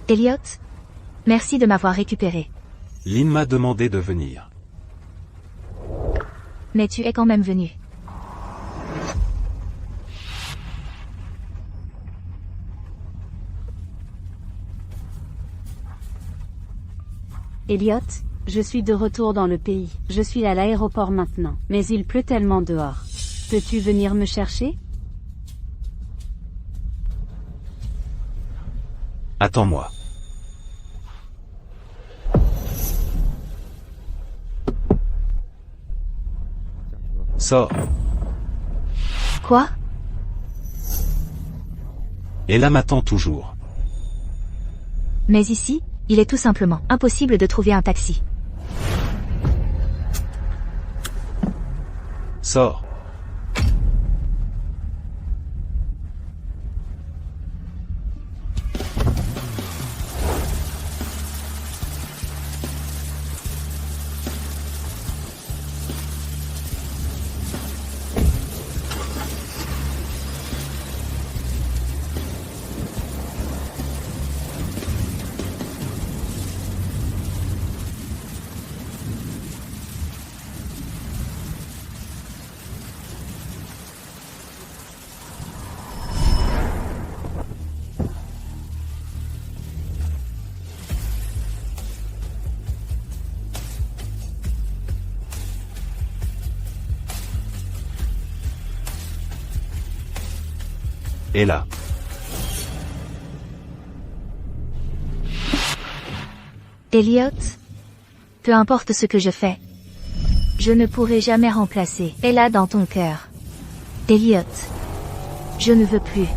Elliot, merci de m'avoir récupéré. Lynn m'a demandé de venir. Mais tu es quand même venu. Elliot, je suis de retour dans le pays. Je suis à l'aéroport maintenant, mais il pleut tellement dehors. Peux-tu venir me chercher? Attends-moi. Sors. Quoi? Ella m'attend toujours. Mais ici, il est tout simplement impossible de trouver un taxi. Sors. Ella. Elliot, peu importe ce que je fais, je ne pourrai jamais remplacer Ella dans ton cœur. Elliot, je ne veux plus.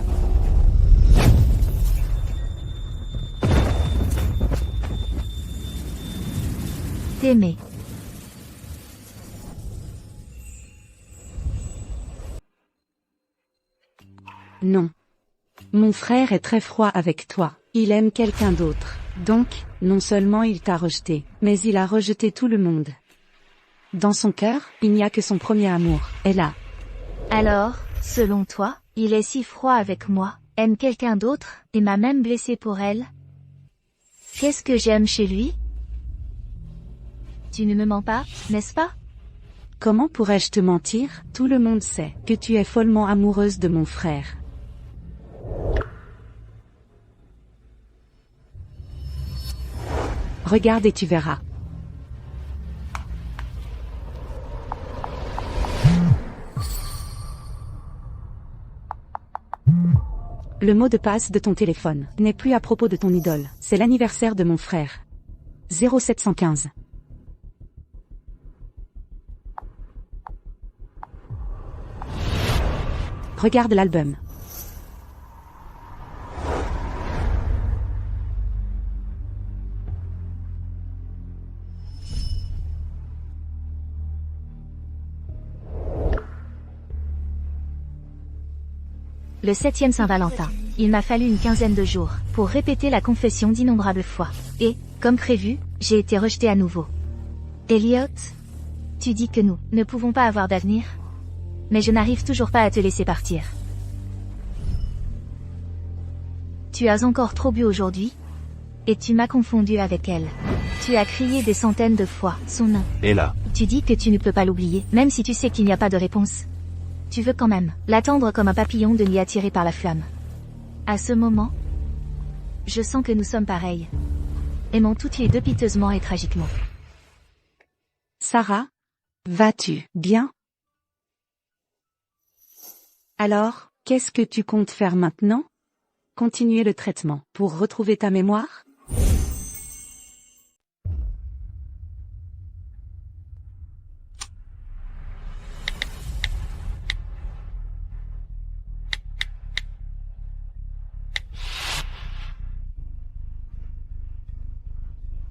T'aimer. Non. Mon frère est très froid avec toi. Il aime quelqu'un d'autre. Donc, non seulement il t'a rejeté, mais il a rejeté tout le monde. Dans son cœur, il n'y a que son premier amour, Ella. Alors, selon toi, il est si froid avec moi, aime quelqu'un d'autre, et m'a même blessé pour elle? Qu'est-ce que j'aime chez lui? Tu ne me mens pas, n'est-ce pas? Comment pourrais-je te mentir? Tout le monde sait que tu es follement amoureuse de mon frère. Regarde et tu verras. Le mot de passe de ton téléphone n'est plus à propos de ton idole. C'est l'anniversaire de mon frère. 0715. Regarde l'album. Le 7e Saint-Valentin. Il m'a fallu une quinzaine de jours pour répéter la confession d'innombrables fois. Et, comme prévu, j'ai été rejetée à nouveau. Elliot, tu dis que nous ne pouvons pas avoir d'avenir? Mais je n'arrive toujours pas à te laisser partir. Tu as encore trop bu aujourd'hui? Et tu m'as confondu avec elle. Tu as crié des centaines de fois son nom. Ella. Tu dis que tu ne peux pas l'oublier, même si tu sais qu'il n'y a pas de réponse. Tu veux quand même l'attendre comme un papillon de nuit attiré par la flamme. À ce moment, je sens que nous sommes pareils. Aimant toutes les deux piteusement et tragiquement. Sarah? Vas-tu bien? Alors, qu'est-ce que tu comptes faire maintenant? Continuer le traitement pour retrouver ta mémoire?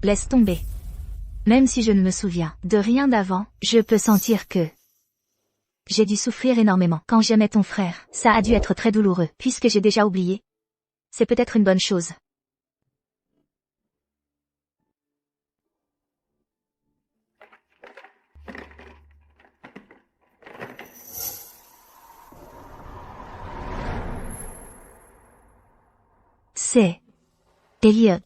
Laisse tomber. Même si je ne me souviens de rien d'avant, je peux sentir que j'ai dû souffrir énormément quand j'aimais ton frère. Ça a dû être très douloureux, puisque j'ai déjà oublié. C'est peut-être une bonne chose. C'est Elliot.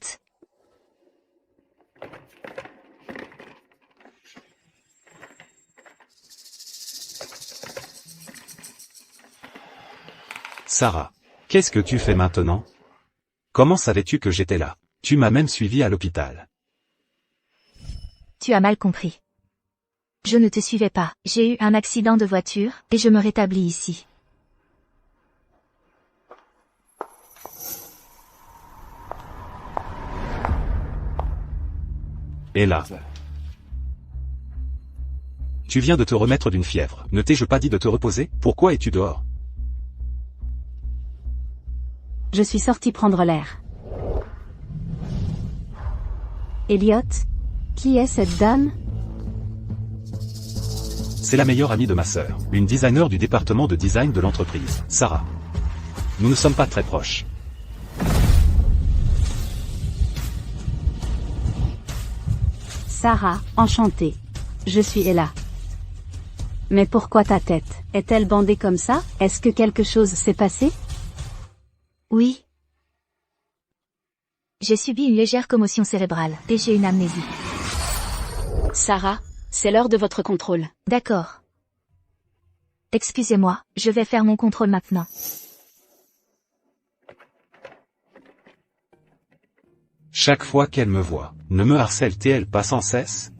Sarah. Qu'est-ce que tu fais maintenant? Comment savais-tu que j'étais là? Tu m'as même suivi à l'hôpital. Tu as mal compris. Je ne te suivais pas. J'ai eu un accident de voiture, et je me rétablis ici. Et là. Tu viens de te remettre d'une fièvre. Ne t'ai-je pas dit de te reposer? Pourquoi es-tu dehors? Je suis sorti prendre l'air. Elliot? Qui est cette dame? C'est la meilleure amie de ma sœur, une designer du département de design de l'entreprise, Sarah. Nous ne sommes pas très proches. Sarah, enchantée. Je suis Ella. Mais pourquoi ta tête est-elle bandée comme ça? Est-ce que quelque chose s'est passé? Oui. J'ai subi une légère commotion cérébrale, et j'ai une amnésie. Sarah, c'est l'heure de votre contrôle. D'accord. Excusez-moi, je vais faire mon contrôle maintenant. Chaque fois qu'elle me voit, ne me harcèle-t-elle pas sans cesse?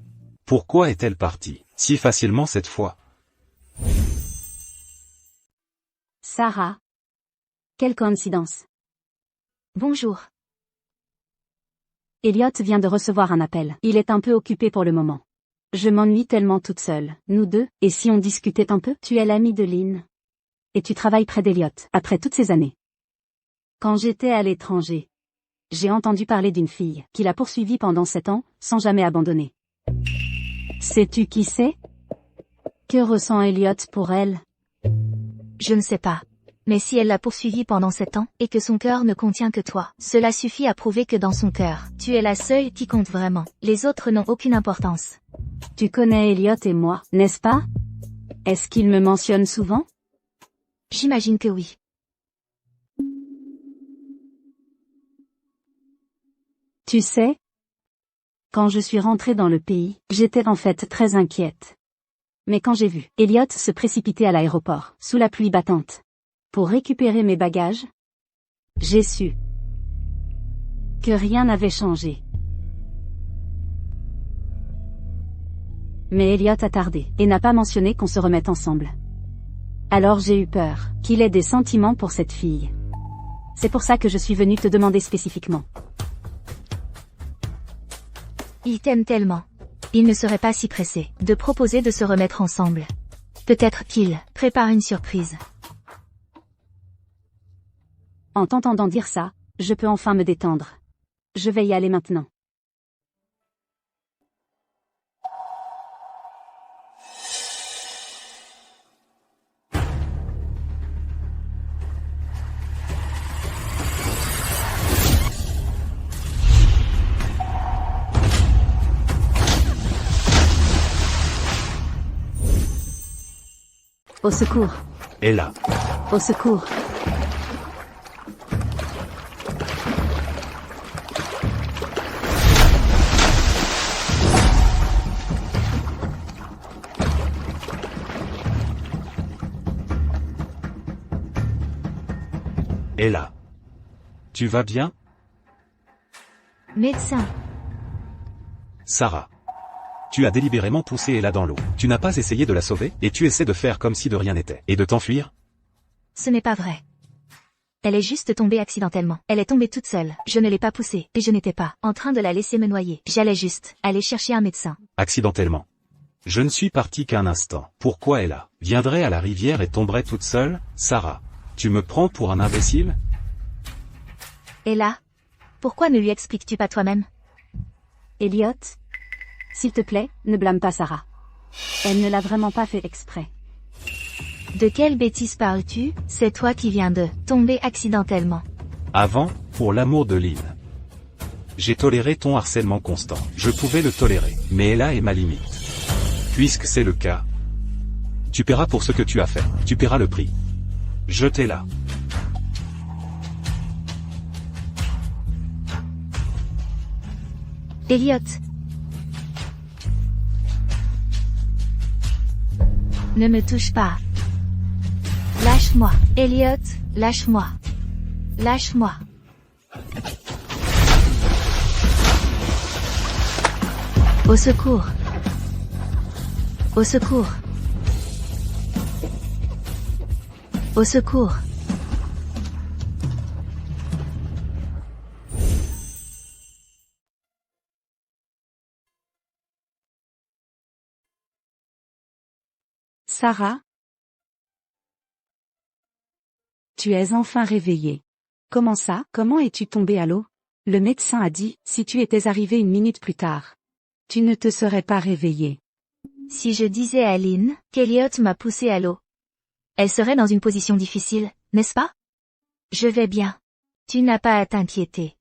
Pourquoi est-elle partie si facilement cette fois? Sarah. Quelle coïncidence. Bonjour. Elliot vient de recevoir un appel. Il est un peu occupé pour le moment. Je m'ennuie tellement toute seule, nous deux, et si on discutait un peu? Tu es l'amie de Lynn. Et tu travailles près d'Elliot, après toutes ces années. Quand j'étais à l'étranger, j'ai entendu parler d'une fille qui l'a poursuivie pendant 7 ans, sans jamais abandonner. Sais-tu qui c'est? Que ressent Elliot pour elle? Je ne sais pas. Mais si elle l'a poursuivi pendant 7 ans, et que son cœur ne contient que toi, cela suffit à prouver que dans son cœur, tu es la seule qui compte vraiment. Les autres n'ont aucune importance. Tu connais Elliot et moi, n'est-ce pas? Est-ce qu'il me mentionne souvent? J'imagine que oui. Tu sais, quand je suis rentrée dans le pays, j'étais en fait très inquiète. Mais quand j'ai vu Elliot se précipiter à l'aéroport, sous la pluie battante, pour récupérer mes bagages, j'ai su que rien n'avait changé. Mais Elliot a tardé, et n'a pas mentionné qu'on se remette ensemble. Alors j'ai eu peur qu'il ait des sentiments pour cette fille. C'est pour ça que je suis venue te demander spécifiquement. Il t'aime tellement. Il ne serait pas si pressé de proposer de se remettre ensemble. Peut-être qu'il prépare une surprise. En t'entendant dire ça, je peux enfin me détendre. Je vais y aller maintenant. Au secours! Et là. Au secours! Et là. Tu vas bien? Médecin. Sarah. Tu as délibérément poussé Ella dans l'eau. Tu n'as pas essayé de la sauver, et tu essaies de faire comme si de rien n'était. Et de t'enfuir? Ce n'est pas vrai. Elle est juste tombée accidentellement. Elle est tombée toute seule. Je ne l'ai pas poussée, et je n'étais pas en train de la laisser me noyer. J'allais juste aller chercher un médecin. Accidentellement. Je ne suis parti qu'un instant. Pourquoi Ella viendrait à la rivière et tomberait toute seule? Sarah. Tu me prends pour un imbécile? Et là? Pourquoi ne lui expliques-tu pas toi-même? Elliot? S'il te plaît, ne blâme pas Sarah. Elle ne l'a vraiment pas fait exprès. De quelle bêtise parles-tu? C'est toi qui viens de tomber accidentellement. Avant, pour l'amour de Lynn. J'ai toléré ton harcèlement constant. Je pouvais le tolérer, mais Ella est ma limite. Puisque c'est le cas, tu paieras pour ce que tu as fait. Tu paieras le prix. Je t'ai là. Elliot. Ne me touche pas. Lâche-moi. Elliot, lâche-moi. Lâche-moi. Au secours. Au secours. Au secours. Sarah? Tu es enfin réveillée. Comment ça? Comment es-tu tombée à l'eau? Le médecin a dit, si tu étais arrivée une minute plus tard, tu ne te serais pas réveillée. Si je disais à Lynn qu'Elliot m'a poussé à l'eau, elle serait dans une position difficile, n'est-ce pas? Je vais bien. Tu n'as pas à t'inquiéter.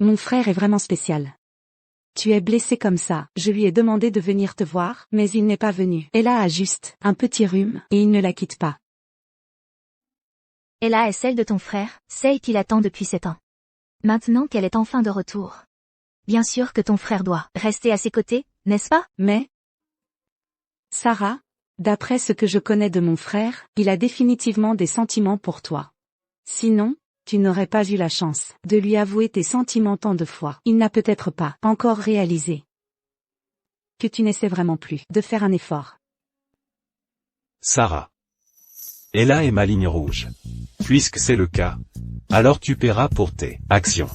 Mon frère est vraiment spécial. Tu es blessé comme ça. Je lui ai demandé de venir te voir, mais il n'est pas venu. Ella a juste un petit rhume, et il ne la quitte pas. Ella est celle de ton frère, celle qu'il attend depuis 7 ans. Maintenant qu'elle est enfin de retour. Bien sûr que ton frère doit rester à ses côtés, n'est-ce pas? Mais, Sarah, d'après ce que je connais de mon frère, il a définitivement des sentiments pour toi. Sinon, tu n'aurais pas eu la chance de lui avouer tes sentiments tant de fois. Il n'a peut-être pas encore réalisé que tu n'essaies vraiment plus de faire un effort. Sarah. Ella est ma ligne rouge. Puisque c'est le cas, alors tu paieras pour tes actions.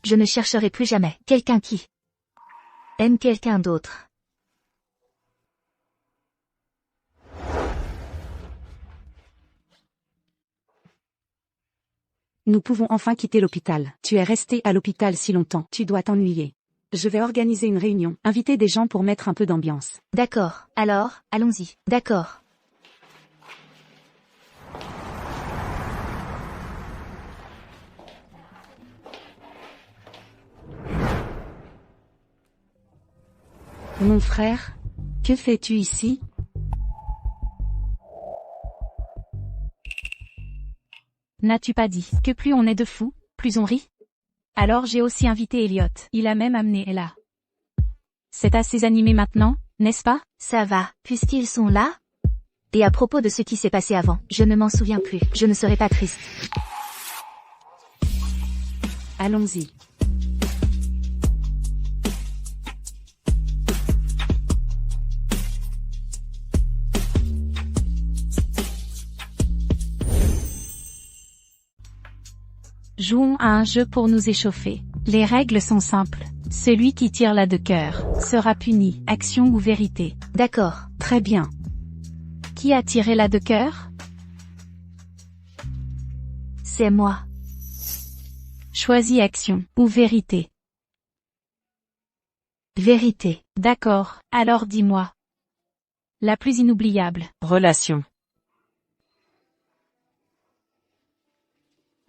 Je ne chercherai plus jamais quelqu'un qui aime quelqu'un d'autre. Nous pouvons enfin quitter l'hôpital. Tu es resté à l'hôpital si longtemps. Tu dois t'ennuyer. Je vais organiser une réunion, inviter des gens pour mettre un peu d'ambiance. D'accord, alors, allons-y. D'accord. Mon frère, que fais-tu ici? N'as-tu pas dit que plus on est de fous, plus on rit? Alors j'ai aussi invité Elliot. Il a même amené Ella. C'est assez animé maintenant, n'est-ce pas? Ça va, puisqu'ils sont là. Et à propos de ce qui s'est passé avant, je ne m'en souviens plus. Je ne serai pas triste. Allons-y. Jouons à un jeu pour nous échauffer. Les règles sont simples. Celui qui tire la de cœur sera puni, action ou vérité. D'accord. Très bien. Qui a tiré la de cœur? C'est moi. Choisis action ou vérité. Vérité. D'accord, alors dis-moi. La plus inoubliable. Relation.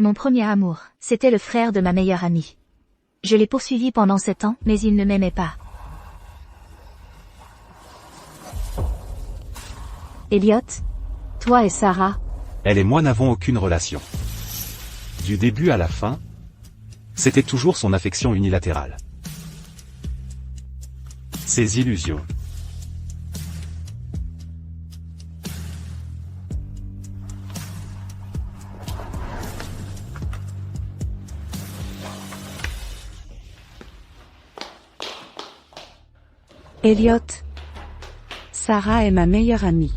Mon premier amour, c'était le frère de ma meilleure amie. Je l'ai poursuivi pendant 7 ans, mais il ne m'aimait pas. Elliot, toi et Sarah, Elle et moi n'avons aucune relation. Du début à la fin, c'était toujours son affection unilatérale. Ses illusions. Elliot. Sarah est ma meilleure amie.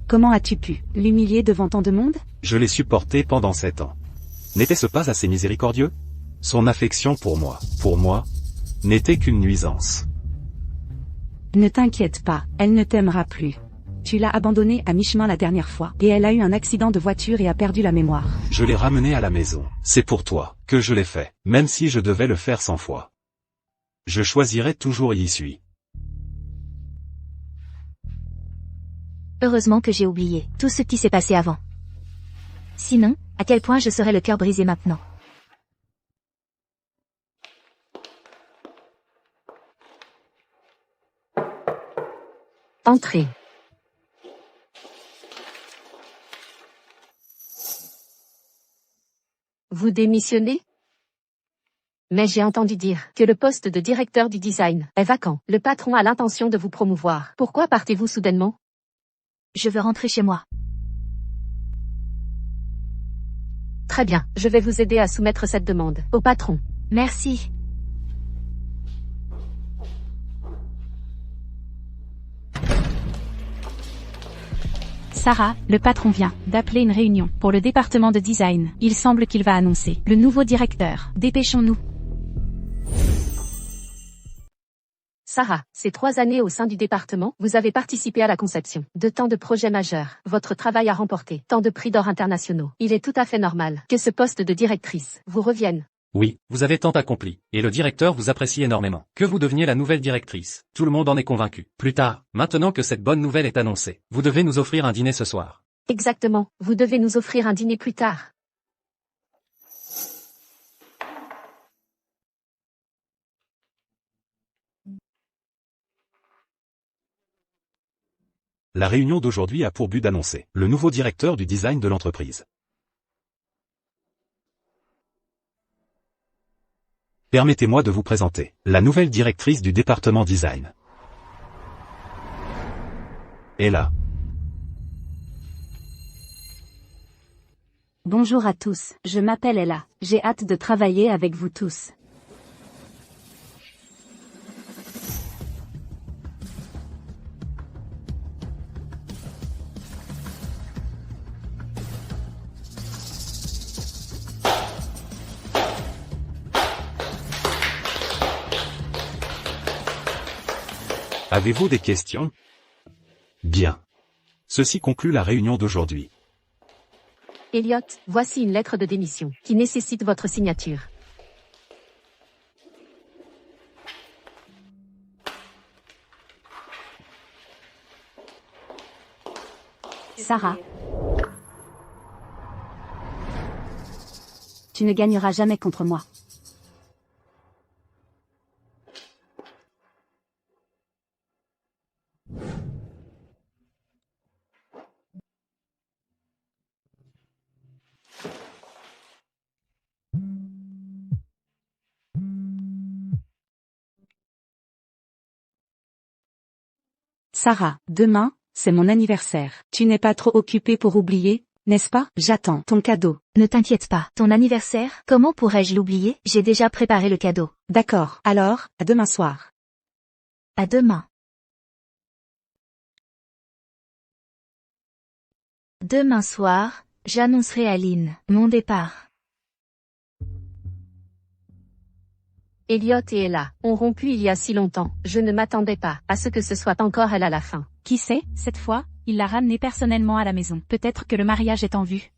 Comment as-tu pu l'humilier devant tant de monde? Je l'ai supporté pendant 7 ans. N'était-ce pas assez miséricordieux? Son affection pour moi, n'était qu'une nuisance. Ne t'inquiète pas, elle ne t'aimera plus. Tu l'as abandonnée à mi-chemin la dernière fois, et elle a eu un accident de voiture et a perdu la mémoire. Je l'ai ramenée à la maison. C'est pour toi que je l'ai fait, même si je devais le faire 100 fois. Je choisirais toujours y suis. heureusement que j'ai oublié tout ce qui s'est passé avant. Sinon, à quel point je serais le cœur brisé maintenant. Entrez. Vous démissionnez? mais j'ai entendu dire que le poste de directeur du design est vacant. Le patron a l'intention de vous promouvoir. Pourquoi partez-vous soudainement? Je veux rentrer chez moi. Très bien, je vais vous aider à soumettre cette demande au patron. Merci. Sarah, le patron vient d'appeler une réunion pour le département de design. Il semble qu'il va annoncer le nouveau directeur. Dépêchons-nous. Sarah, ces 3 années au sein du département, vous avez participé à la conception de tant de projets majeurs. Votre travail a remporté tant de prix d'or internationaux. Il est tout à fait normal que ce poste de directrice vous revienne. Oui, vous avez tant accompli, et le directeur vous apprécie énormément. Que vous deveniez la nouvelle directrice, tout le monde en est convaincu. Plus tard, maintenant que cette bonne nouvelle est annoncée, vous devez nous offrir un dîner ce soir. Exactement, vous devez nous offrir un dîner plus tard. La réunion d'aujourd'hui a pour but d'annoncer le nouveau directeur du design de l'entreprise. Permettez-moi de vous présenter la nouvelle directrice du département design. Ella. Bonjour à tous, je m'appelle Ella. J'ai hâte de travailler avec vous tous. Avez-vous des questions? Bien. Ceci conclut la réunion d'aujourd'hui. Elliot, voici une lettre de démission qui nécessite votre signature. Sarah. Tu ne gagneras jamais contre moi. Sarah, demain, c'est mon anniversaire. Tu n'es pas trop occupée pour oublier, n'est-ce pas? J'attends ton cadeau. Ne t'inquiète pas. Ton anniversaire, comment pourrais-je l'oublier? J'ai déjà préparé le cadeau. D'accord, alors, à demain soir. À demain. Demain soir, j'annoncerai à Lynn mon départ. Elliot et Ella ont rompu il y a si longtemps. Je ne m'attendais pas à ce que ce soit encore elle à la fin. Qui sait, cette fois, il l'a ramené personnellement à la maison. Peut-être que le mariage est en vue.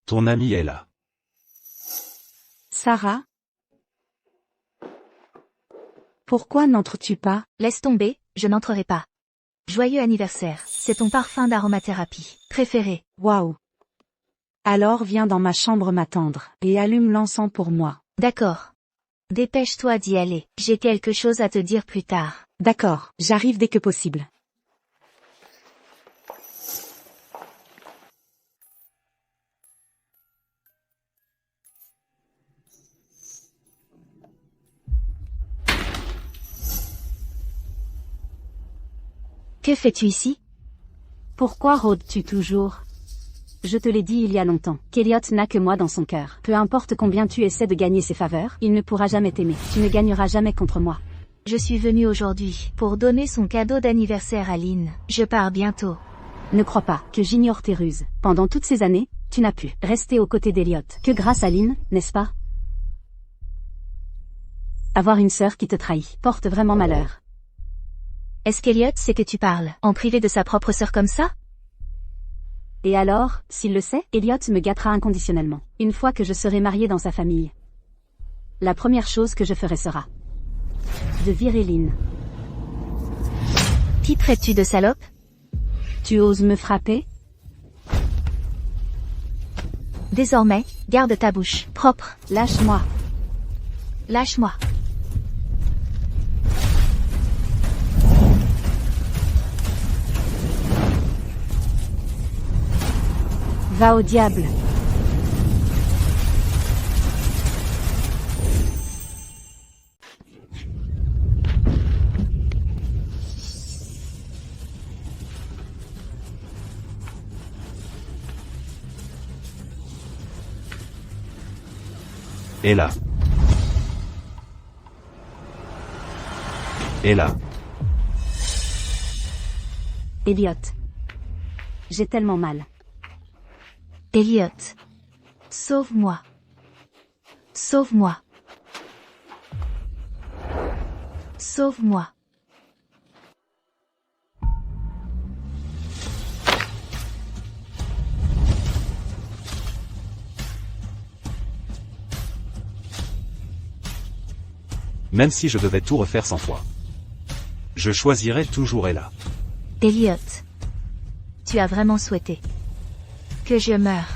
Ton amie est là. Sarah? Pourquoi n'entres-tu pas? Laisse tomber, je n'entrerai pas. Joyeux anniversaire, c'est ton parfum d'aromathérapie préféré. Waouh! Alors viens dans ma chambre m'attendre, et allume l'encens pour moi. D'accord. Dépêche-toi d'y aller, j'ai quelque chose à te dire plus tard. D'accord, j'arrive dès que possible. Que fais-tu ici? Pourquoi rôdes-tu toujours? Je te l'ai dit il y a longtemps, qu'Elliot n'a que moi dans son cœur. Peu importe combien tu essaies de gagner ses faveurs, il ne pourra jamais t'aimer. Tu ne gagneras jamais contre moi. Je suis venue aujourd'hui pour donner son cadeau d'anniversaire à Lynn. Je pars bientôt. Ne crois pas que j'ignore tes ruses. Pendant toutes ces années, tu n'as pu rester aux côtés d'Elliot que grâce à Lynn, n'est-ce pas? Avoir une sœur qui te trahit porte vraiment malheur. Est-ce qu'Elliot sait que tu parles en privé de sa propre sœur comme ça? Et alors, s'il le sait, Elliot me gâtera inconditionnellement. Une fois que je serai mariée dans sa famille. La première chose que je ferai sera de virer Lynn. Qui traites-tu de salope? Tu oses me frapper? Désormais, garde ta bouche propre. Lâche-moi. Lâche-moi. Va au diable. Et là. Et là. Elliot. J'ai tellement mal. Elliot. Sauve-moi. Sauve-moi. Sauve-moi. Même si je devais tout refaire 100 fois. Je choisirais toujours Ella. Elliot. Tu as vraiment souhaité que je meure.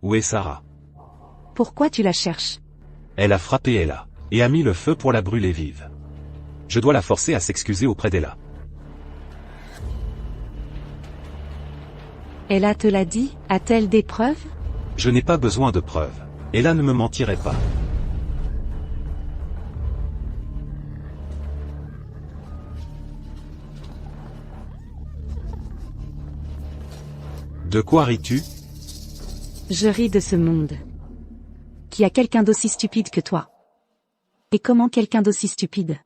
Où est Sarah? Pourquoi tu la cherches? Elle a frappé Ella, et a mis le feu pour la brûler vive. Je dois la forcer à s'excuser auprès d'Ella. Ella te l'a dit? A-t-elle des preuves? Je n'ai pas besoin de preuves. Ella ne me mentirait pas. De quoi ris-tu? Je ris de ce monde. Qui a quelqu'un d'aussi stupide que toi? Et comment quelqu'un d'aussi stupide?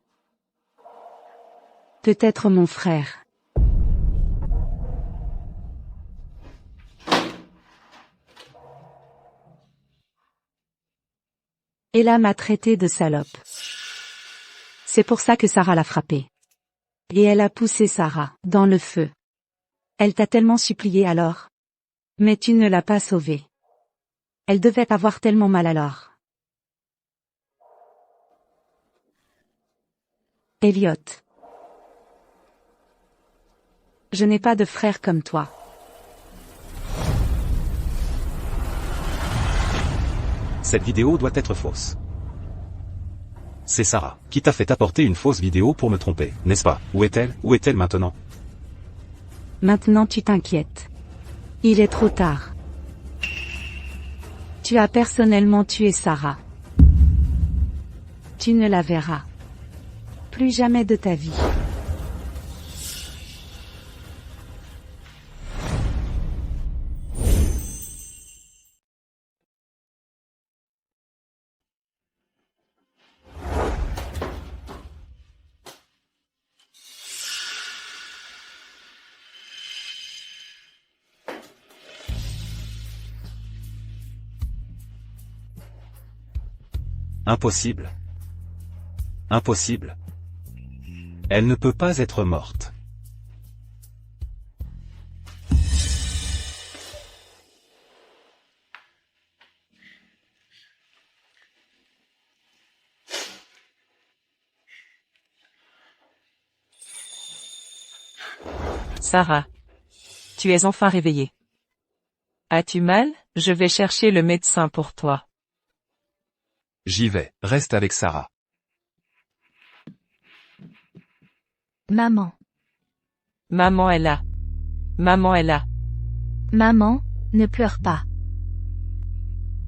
Peut-être mon frère. Ella m'a traité de salope. C'est pour ça que Sarah l'a frappée. Et elle a poussé Sarah dans le feu. Elle t'a tellement supplié alors. Mais tu ne l'as pas sauvée. Elle devait avoir tellement mal alors. Elliot. Je n'ai pas de frère comme toi. Cette vidéo doit être fausse. C'est Sarah, qui t'a fait apporter une fausse vidéo pour me tromper, n'est-ce pas? Où est-elle? Où est-elle maintenant? Maintenant tu t'inquiètes. Il est trop tard. Tu as personnellement tué Sarah. Tu ne la verras plus jamais de ta vie. Impossible. Impossible. Elle ne peut pas être morte. Sarah. Tu es enfin réveillée. As-tu mal? Je vais chercher le médecin pour toi. J'y vais, reste avec Sarah. Maman. Maman est là. Maman est là. Maman, ne pleure pas.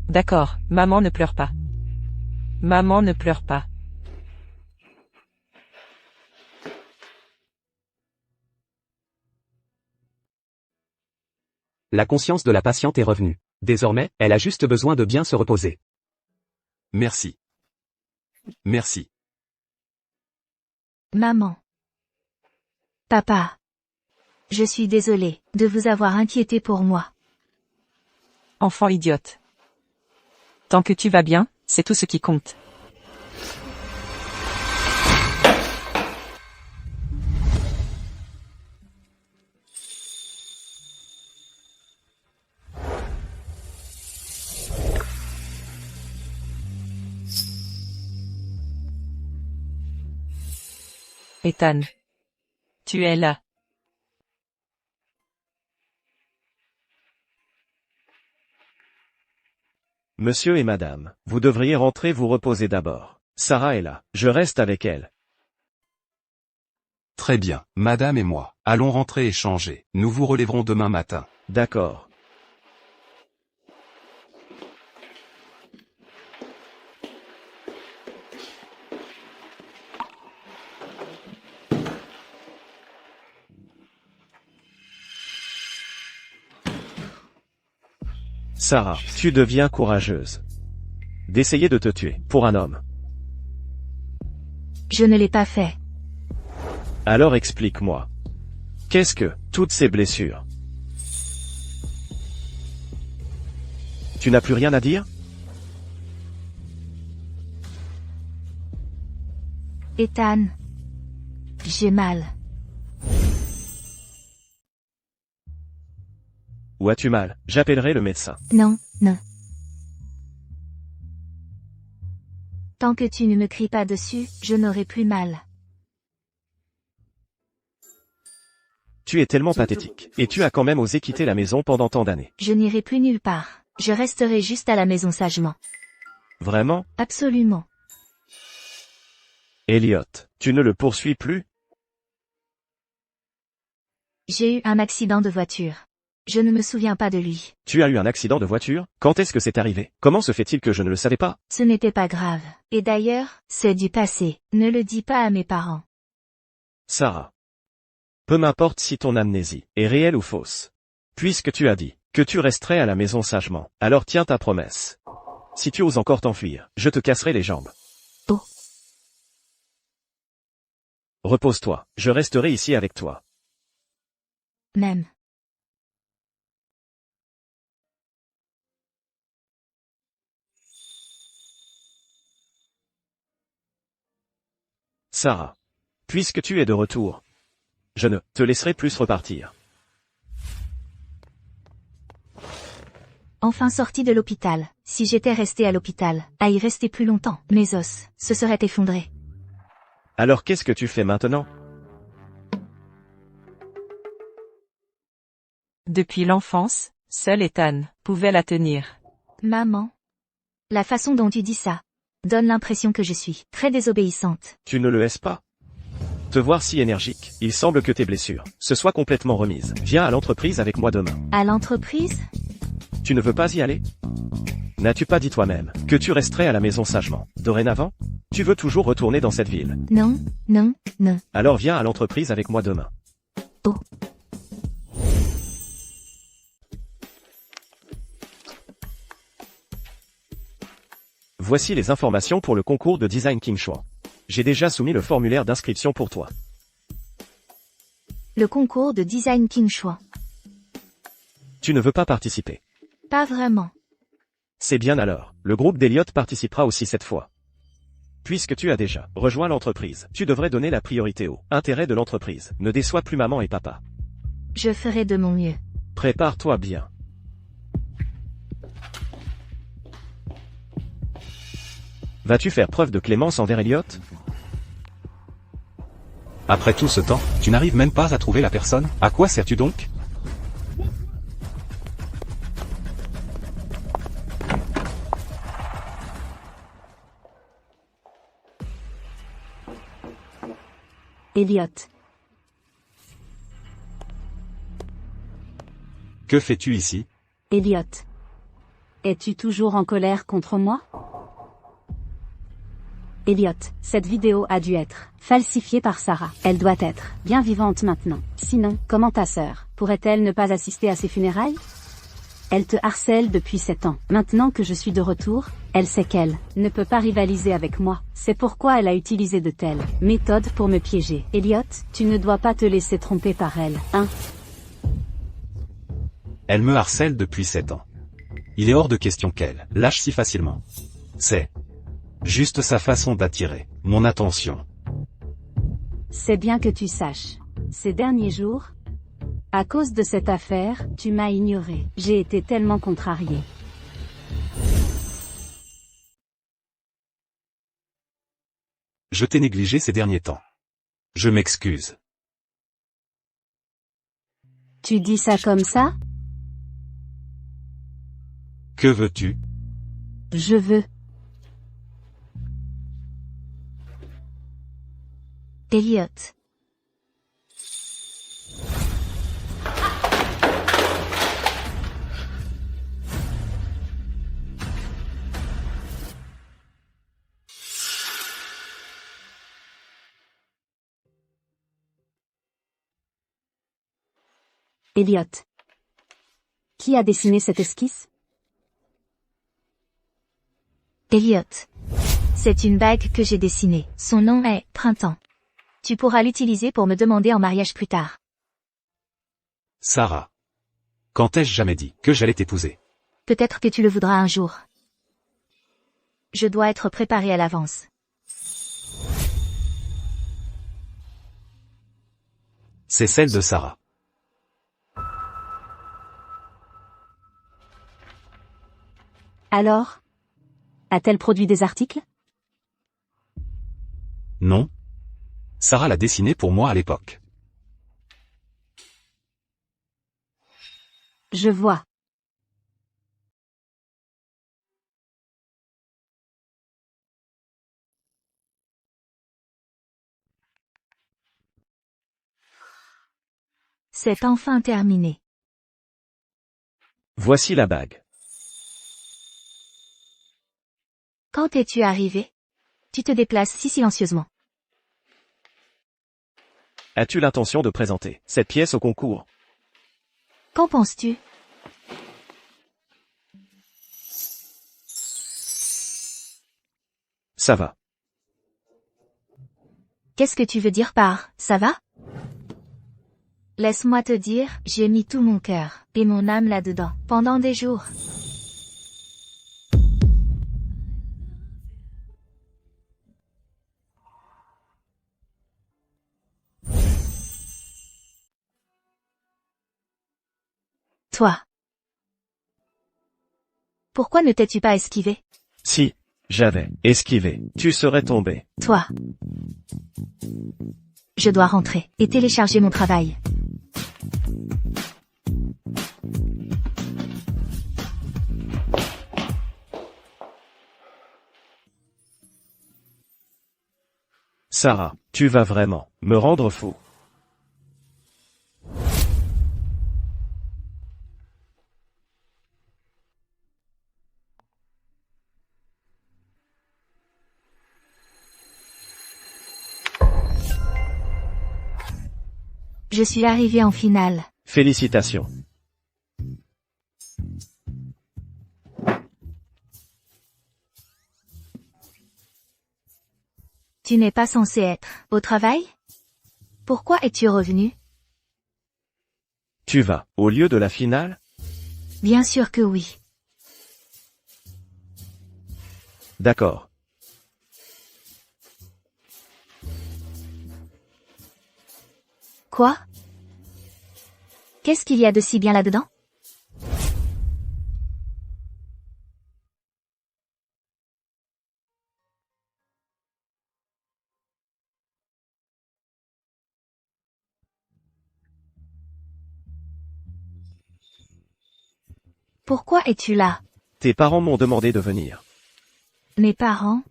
D'accord, maman ne pleure pas. Maman ne pleure pas. La conscience de la patiente est revenue. Désormais, elle a juste besoin de bien se reposer. Merci. Merci. Maman. Papa. Je suis désolée de vous avoir inquiété pour moi. Enfant idiote. Tant que tu vas bien, c'est tout ce qui compte. Ethan. Tu es là. Monsieur et madame, vous devriez rentrer vous reposer d'abord. Sarah est là, je reste avec elle. Très bien, madame et moi. Allons rentrer et changer. Nous vous relèverons demain matin. D'accord. Sarah, tu deviens courageuse. D'essayer de te tuer, pour un homme. Je ne l'ai pas fait. Alors explique-moi. Qu'est-ce que, toutes ces blessures? Tu n'as plus rien à dire? Ethan. J'ai mal. Où as-tu mal? J'appellerai le médecin. Non, non. Tant que tu ne me cries pas dessus, je n'aurai plus mal. Tu es tellement pathétique. Et tu as quand même osé quitter la maison pendant tant d'années. Je n'irai plus nulle part. Je resterai juste à la maison sagement. Vraiment? Absolument. Elliot, tu ne le poursuis plus? J'ai eu un accident de voiture. Je ne me souviens pas de lui. Tu as eu un accident de voiture? Quand est-ce que c'est arrivé? Comment se fait-il que je ne le savais pas? Ce n'était pas grave. Et d'ailleurs, c'est du passé. Ne le dis pas à mes parents. Sarah. Peu m'importe si ton amnésie est réelle ou fausse. Puisque tu as dit que tu resterais à la maison sagement, alors tiens ta promesse. Si tu oses encore t'enfuir, je te casserai les jambes. Oh. Repose-toi, je resterai ici avec toi. Même. Sarah. Puisque tu es de retour, je ne te laisserai plus repartir. Enfin sorti de l'hôpital. Si j'étais resté à l'hôpital, à y rester plus longtemps, mes os se seraient effondrés. Alors qu'est-ce que tu fais maintenant? Depuis l'enfance, seul Ethan pouvait la tenir. Maman. La façon dont tu dis ça donne l'impression que je suis très désobéissante. Tu ne le laisses pas? Te voir si énergique, il semble que tes blessures se soient complètement remises. Viens à l'entreprise avec moi demain. À l'entreprise? Tu ne veux pas y aller? N'as-tu pas dit toi-même que tu resterais à la maison sagement? Dorénavant? Tu veux toujours retourner dans cette ville? Non, non, non. Alors viens à l'entreprise avec moi demain. Oh. Voici les informations pour le concours de Design King Chouan. J'ai déjà soumis le formulaire d'inscription pour toi. Le concours de Design King Chouan. Tu ne veux pas participer? Pas vraiment. C'est bien alors, le groupe d'Elliot participera aussi cette fois. Puisque tu as déjà rejoint l'entreprise, tu devrais donner la priorité aux intérêts de l'entreprise. Ne déçois plus maman et papa. Je ferai de mon mieux. Prépare-toi bien. Vas-tu faire preuve de clémence envers Elliot? Après tout ce temps, tu n'arrives même pas à trouver la personne? À quoi sers-tu donc? Elliot. Que fais-tu ici? Elliot. Es-tu toujours en colère contre moi? Elliot, cette vidéo a dû être falsifiée par Sarah. Elle doit être bien vivante maintenant. Sinon, comment ta sœur pourrait-elle ne pas assister à ses funérailles? Elle te harcèle depuis 7 ans. Maintenant que je suis de retour, elle sait qu'elle ne peut pas rivaliser avec moi. C'est pourquoi elle a utilisé de telles méthodes pour me piéger. Elliot, tu ne dois pas te laisser tromper par elle, hein? Elle me harcèle depuis 7 ans. Il est hors de question qu'elle lâche si facilement. C'est juste sa façon d'attirer mon attention. C'est bien que tu saches. Ces derniers jours, à cause de cette affaire, tu m'as ignoré. J'ai été tellement contrariée. Je t'ai négligé ces derniers temps. Je m'excuse. Tu dis ça comme ça? Que veux-tu? Je veux. Elliot. Elliot. Qui a dessiné cette esquisse? Elliot. C'est une bague que j'ai dessinée. Son nom est Printemps. Tu pourras l'utiliser pour me demander en mariage plus tard. Sarah. Quand ai-je jamais dit que j'allais t'épouser? Peut-être que tu le voudras un jour. Je dois être préparée à l'avance. C'est celle de Sarah. Alors? A-t-elle produit des articles? Non. Sarah l'a dessinée pour moi à l'époque. Je vois. C'est enfin terminé. Voici la bague. Quand es-tu arrivé? Tu te déplaces si silencieusement. As-tu l'intention de présenter cette pièce au concours? Qu'en penses-tu? Ça va. Qu'est-ce que tu veux dire par « ça va » ? Laisse-moi te dire, j'ai mis tout mon cœur et mon âme là-dedans, pendant des jours. Toi. Pourquoi ne t'es-tu pas esquivé? Si j'avais esquivé, tu serais tombé. Toi. Je dois rentrer et télécharger mon travail. Sarah, tu vas vraiment me rendre fou. Je suis arrivée en finale. Félicitations. Tu n'es pas censé être au travail? Pourquoi es-tu revenu? Tu vas au lieu de la finale? Bien sûr que oui. D'accord. Quoi? Qu'est-ce qu'il y a de si bien là-dedans? Pourquoi es-tu là? Tes parents m'ont demandé de venir. Mes parents?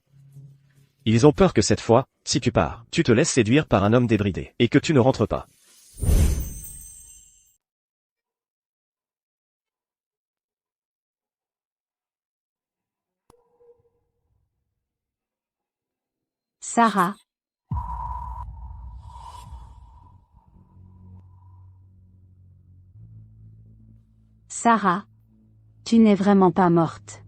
Ils ont peur que cette fois, si tu pars, tu te laisses séduire par un homme débridé, et que tu ne rentres pas. Sarah. Sarah. Tu n'es vraiment pas morte.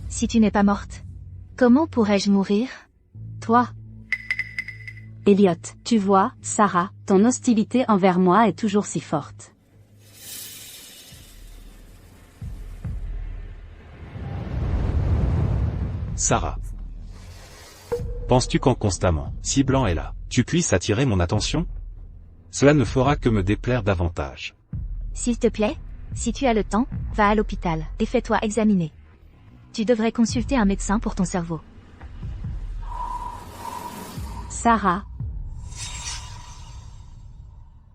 Si tu n'es pas morte, comment pourrais-je mourir? Toi. Elliot, tu vois, Sarah, ton hostilité envers moi est toujours si forte. Sarah. Penses-tu qu'en constamment, si blanc est là, tu puisses attirer mon attention? Cela ne fera que me déplaire davantage. S'il te plaît, si tu as le temps, va à l'hôpital et fais-toi examiner. Tu devrais consulter un médecin pour ton cerveau. Sarah.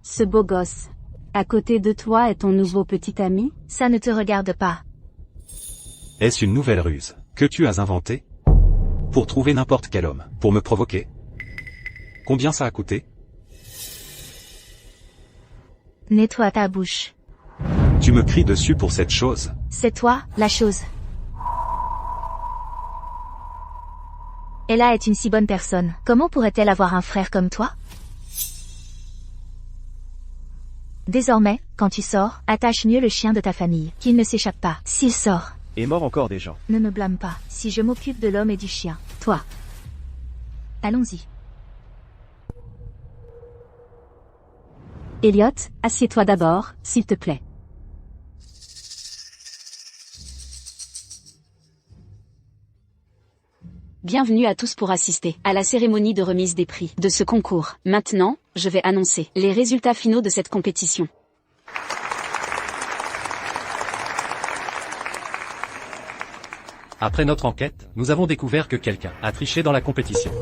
Ce beau gosse. À côté de toi est ton nouveau petit ami? Ça ne te regarde pas. Est-ce une nouvelle ruse que tu as inventée? Pour trouver n'importe quel homme, pour me provoquer? Combien ça a coûté? Nettoie ta bouche. Tu me cries dessus pour cette chose? C'est toi, la chose. Ella est une si bonne personne. Comment pourrait-elle avoir un frère comme toi? Désormais, quand tu sors, attache mieux le chien de ta famille, qu'il ne s'échappe pas. S'il sort, Et mort encore des gens. ne me blâme pas, si je m'occupe de l'homme et du chien. Toi. Allons-y. Elliot, assieds-toi d'abord, s'il te plaît. Bienvenue à tous pour assister à la cérémonie de remise des prix de ce concours. Maintenant, je vais annoncer les résultats finaux de cette compétition. Après notre enquête, nous avons découvert que quelqu'un a triché dans la compétition.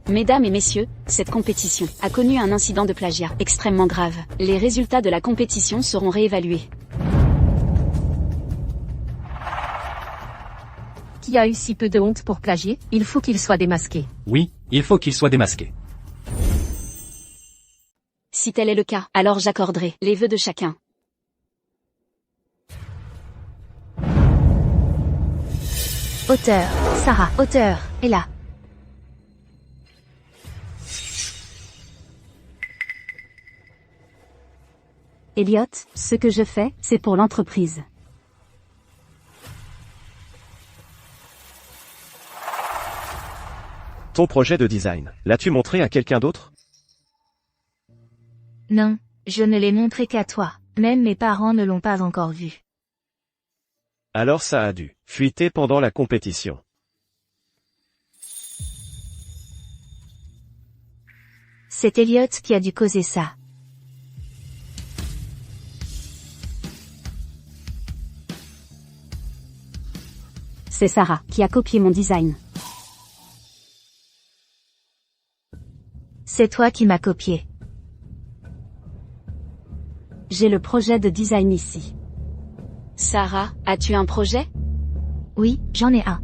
Mesdames et messieurs, cette compétition a connu un incident de plagiat extrêmement grave. Les résultats de la compétition seront réévalués. Qui a eu si peu de honte pour plagier? Il faut qu'il soit démasqué. Oui, il faut qu'il soit démasqué. Si tel est le cas, alors j'accorderai les vœux de chacun. Auteur, Sarah. Auteur, Ella. Elliot, ce que je fais, c'est pour l'entreprise. Ton projet de design, l'as-tu montré à quelqu'un d'autre? Non, je ne l'ai montré qu'à toi. Même mes parents ne l'ont pas encore vu. Alors ça a dû fuiter pendant la compétition. C'est Elliot qui a dû causer ça. C'est Sarah qui a copié mon design. C'est toi qui m'as copié. J'ai le projet de design ici. Sarah, as-tu un projet? Oui, j'en ai un.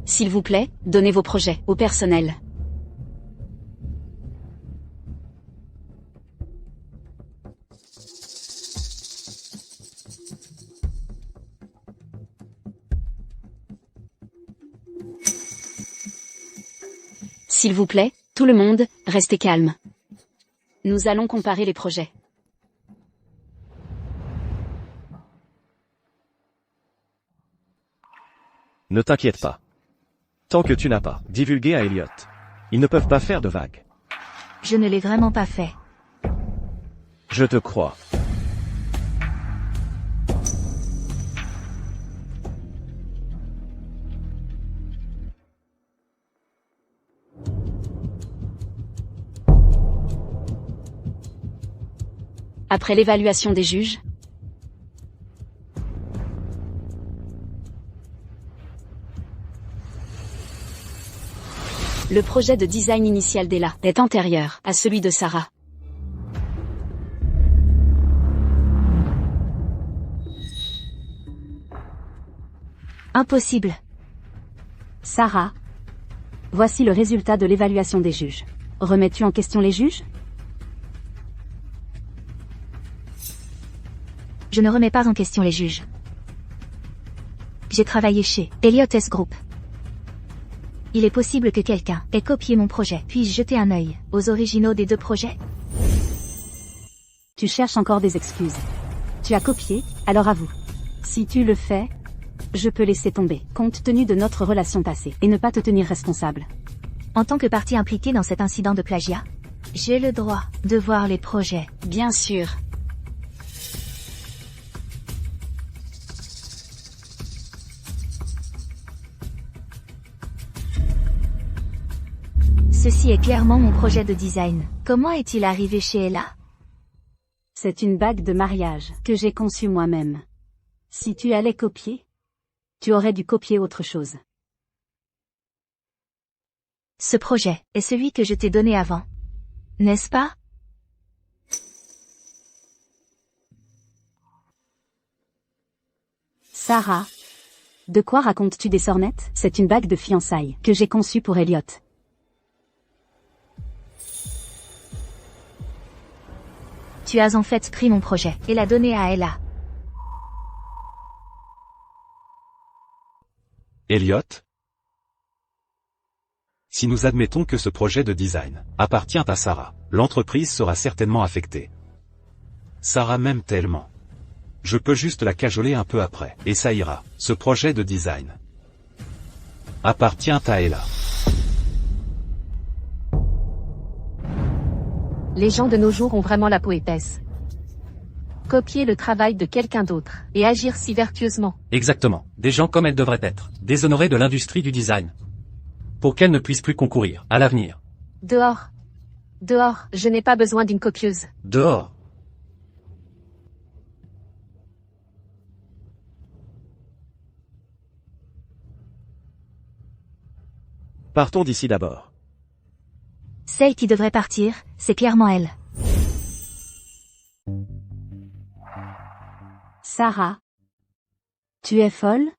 S'il vous plaît, donnez vos projets au personnel. S'il vous plaît, tout le monde, restez calme. Nous allons comparer les projets. Ne t'inquiète pas. Tant que tu n'as pas divulgué à Elliot, ils ne peuvent pas faire de vagues. Je ne l'ai vraiment pas fait. Je te crois. Après l'évaluation des juges, le projet de design initial d'Ella est antérieur à celui de Sarah. Impossible. Sarah, voici le résultat de l'évaluation des juges. Remets-tu en question les juges? Je ne remets pas en question les juges. J'ai travaillé chez Elliot S Group. Il est possible que quelqu'un ait copié mon projet. Puis-je jeter un œil aux originaux des deux projets? Tu cherches encore des excuses. Tu as copié, alors avoue. Si tu le fais, je peux laisser tomber, compte tenu de notre relation passée, et ne pas te tenir responsable. En tant que partie impliquée dans cet incident de plagiat, j'ai le droit de voir les projets. Bien sûr. Ceci est clairement mon projet de design. Comment est-il arrivé chez Ella? C'est une bague de mariage que j'ai conçue moi-même. Si tu allais copier, tu aurais dû copier autre chose. Ce projet est celui que je t'ai donné avant. N'est-ce pas? Sarah. De quoi racontes-tu des sornettes? C'est une bague de fiançailles que j'ai conçue pour Elliot. Tu as en fait pris mon projet et l'as donné à Ella. Elliot? Si nous admettons que ce projet de design appartient à Sarah, l'entreprise sera certainement affectée. Sarah m'aime tellement. Je peux juste la cajoler un peu après, et ça ira. Ce projet de design appartient à Ella. Les gens de nos jours ont vraiment la peau épaisse. Copier le travail de quelqu'un d'autre, et agir si vertueusement. Exactement. Des gens comme elles devraient être. Déshonorées de l'industrie du design. Pour qu'elles ne puissent plus concourir, à l'avenir. Dehors. Dehors, je n'ai pas besoin d'une copieuse. Dehors. Partons d'ici d'abord. Celle qui devrait partir, c'est clairement elle. Sarah. Tu es folle?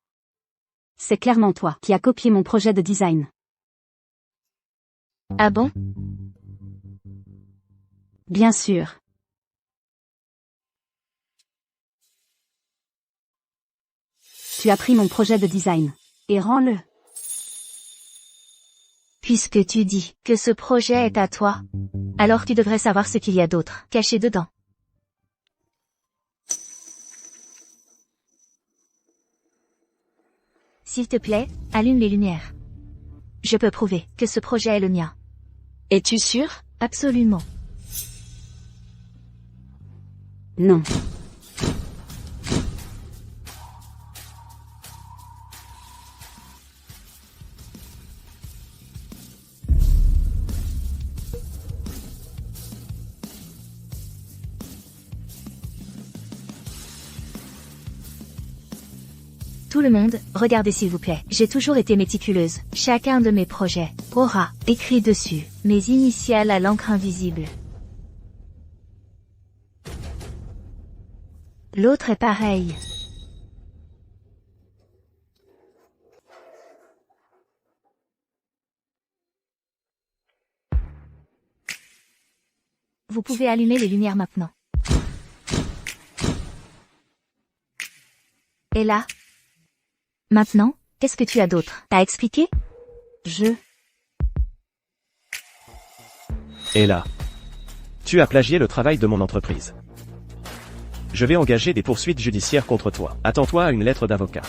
C'est clairement toi qui as copié mon projet de design. Ah bon? Bien sûr. Tu as pris mon projet de design. Et rends-le. Puisque tu dis que ce projet est à toi, alors tu devrais savoir ce qu'il y a d'autre caché dedans. S'il te plaît, allume les lumières. Je peux prouver que ce projet est le mien. Es-tu sûr? Absolument. Non. Tout le monde, regardez s'il vous plaît. J'ai toujours été méticuleuse. Chacun de mes projets aura écrit dessus mes initiales à l'encre invisible. L'autre est pareil. Vous pouvez allumer les lumières maintenant. Et là? Maintenant, qu'est-ce que tu as d'autre à expliquer? Et là, tu as plagié le travail de mon entreprise. Je vais engager des poursuites judiciaires contre toi. Attends-toi à une lettre d'avocat.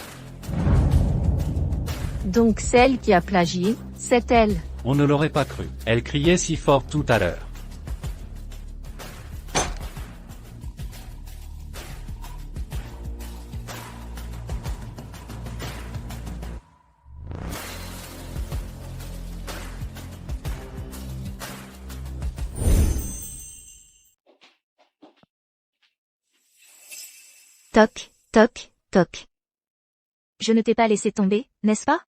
Donc celle qui a plagié, c'est elle. On ne l'aurait pas cru. Elle criait si fort tout à l'heure. Toc, toc, toc. Je ne t'ai pas laissé tomber, n'est-ce pas?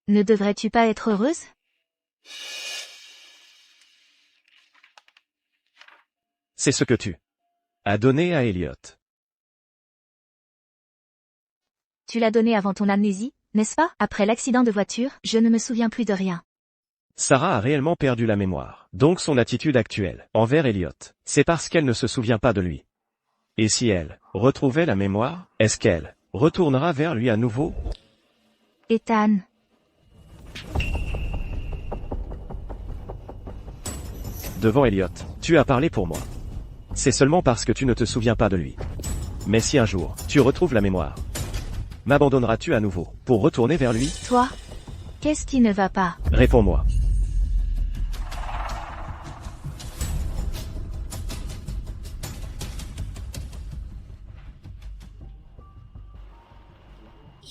Ne devrais-tu pas être heureuse? C'est ce que tu as donné à Elliot. Tu l'as donné avant ton amnésie, n'est-ce pas? Après l'accident de voiture, je ne me souviens plus de rien. Sarah a réellement perdu la mémoire. Donc son attitude actuelle envers Elliot, c'est parce qu'elle ne se souvient pas de lui. Et si elle retrouvait la mémoire, est-ce qu'elle retournera vers lui à nouveau? Ethan. Devant Elliot, tu as parlé pour moi. C'est seulement parce que tu ne te souviens pas de lui. Mais si un jour, tu retrouves la mémoire, m'abandonneras-tu à nouveau pour retourner vers lui? Toi? Qu'est-ce qui ne va pas? Réponds-moi.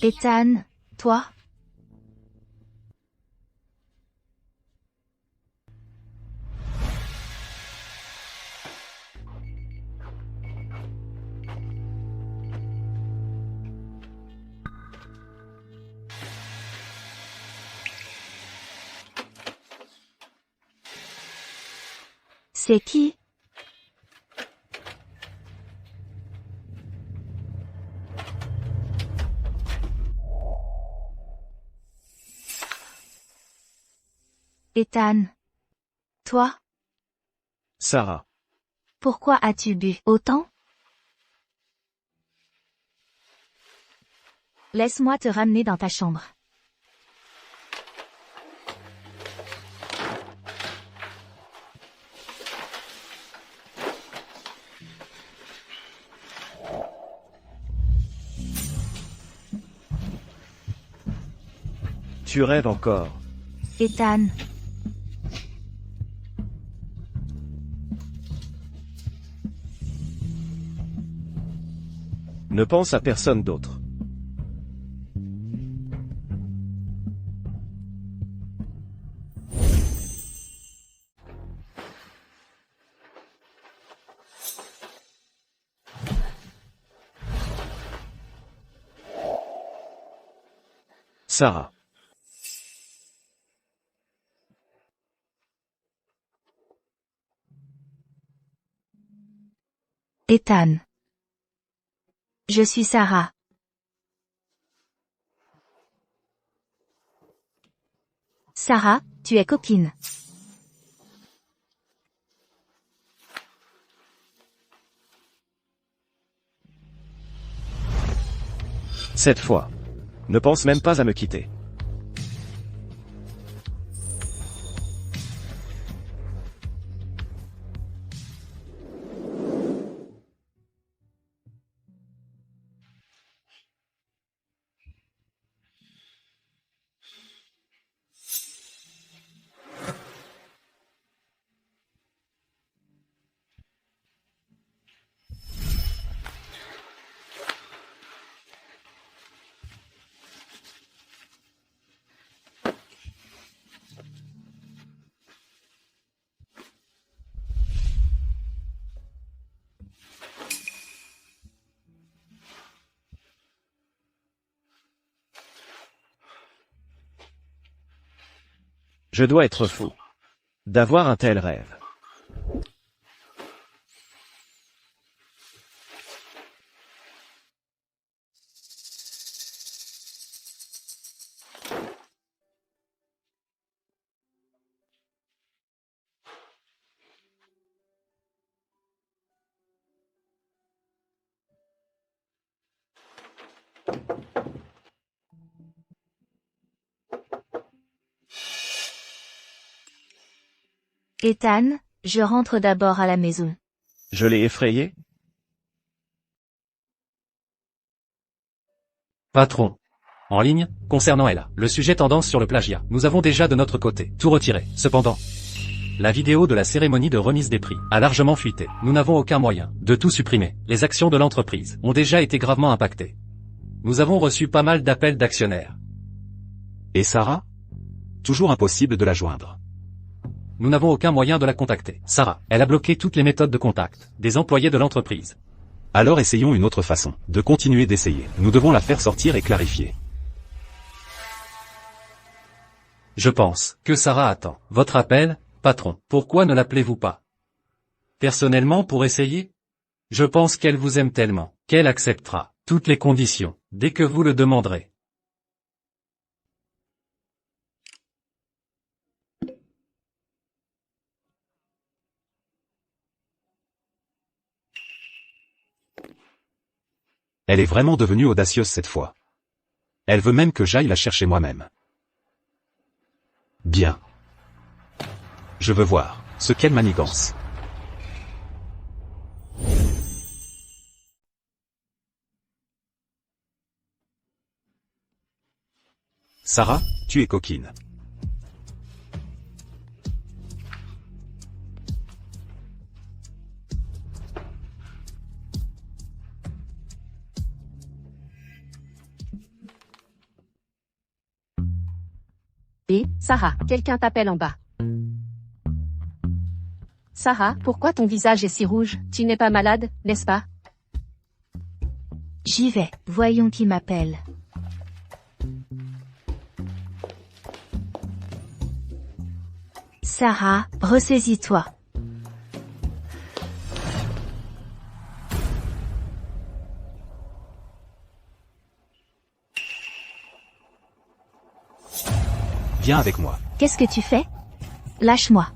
Ethan, toi? C'est qui? Ethan. Toi? Sarah. Pourquoi as-tu bu autant? Laisse-moi te ramener dans ta chambre. Tu rêves encore. Ethan. Ne pense à personne d'autre. Sarah. Ethan. Je suis Sarah. Sarah, tu es coquine. Cette fois. Ne pense même pas à me quitter. Je dois être fou. D'avoir un tel rêve. Ethan, je rentre d'abord à la maison. Je l'ai effrayé? Patron. En ligne, concernant Ella, le sujet tendance sur le plagiat. Nous avons déjà de notre côté tout retiré. Cependant, la vidéo de la cérémonie de remise des prix a largement fuité. Nous n'avons aucun moyen de tout supprimer. Les actions de l'entreprise ont déjà été gravement impactées. Nous avons reçu pas mal d'appels d'actionnaires. Et Sarah? Toujours impossible de la joindre. Nous n'avons aucun moyen de la contacter. Sarah, elle a bloqué toutes les méthodes de contact des employés de l'entreprise. Alors essayons une autre façon de continuer d'essayer. Nous devons la faire sortir et clarifier. Je pense que Sarah attend votre appel, patron. Pourquoi ne l'appelez-vous pas? Personnellement pour essayer? Je pense qu'elle vous aime tellement qu'elle acceptera toutes les conditions dès que vous le demanderez. Elle est vraiment devenue audacieuse cette fois. Elle veut même que j'aille la chercher moi-même. Bien. Je veux voir ce qu'elle manigance. Sarah, tu es coquine. Et, Sarah, quelqu'un t'appelle en bas. Sarah, pourquoi ton visage est si rouge? Tu n'es pas malade, n'est-ce pas? J'y vais. Voyons qui m'appelle. Sarah, ressaisis-toi. Viens avec moi. Qu'est-ce que tu fais? Lâche-moi.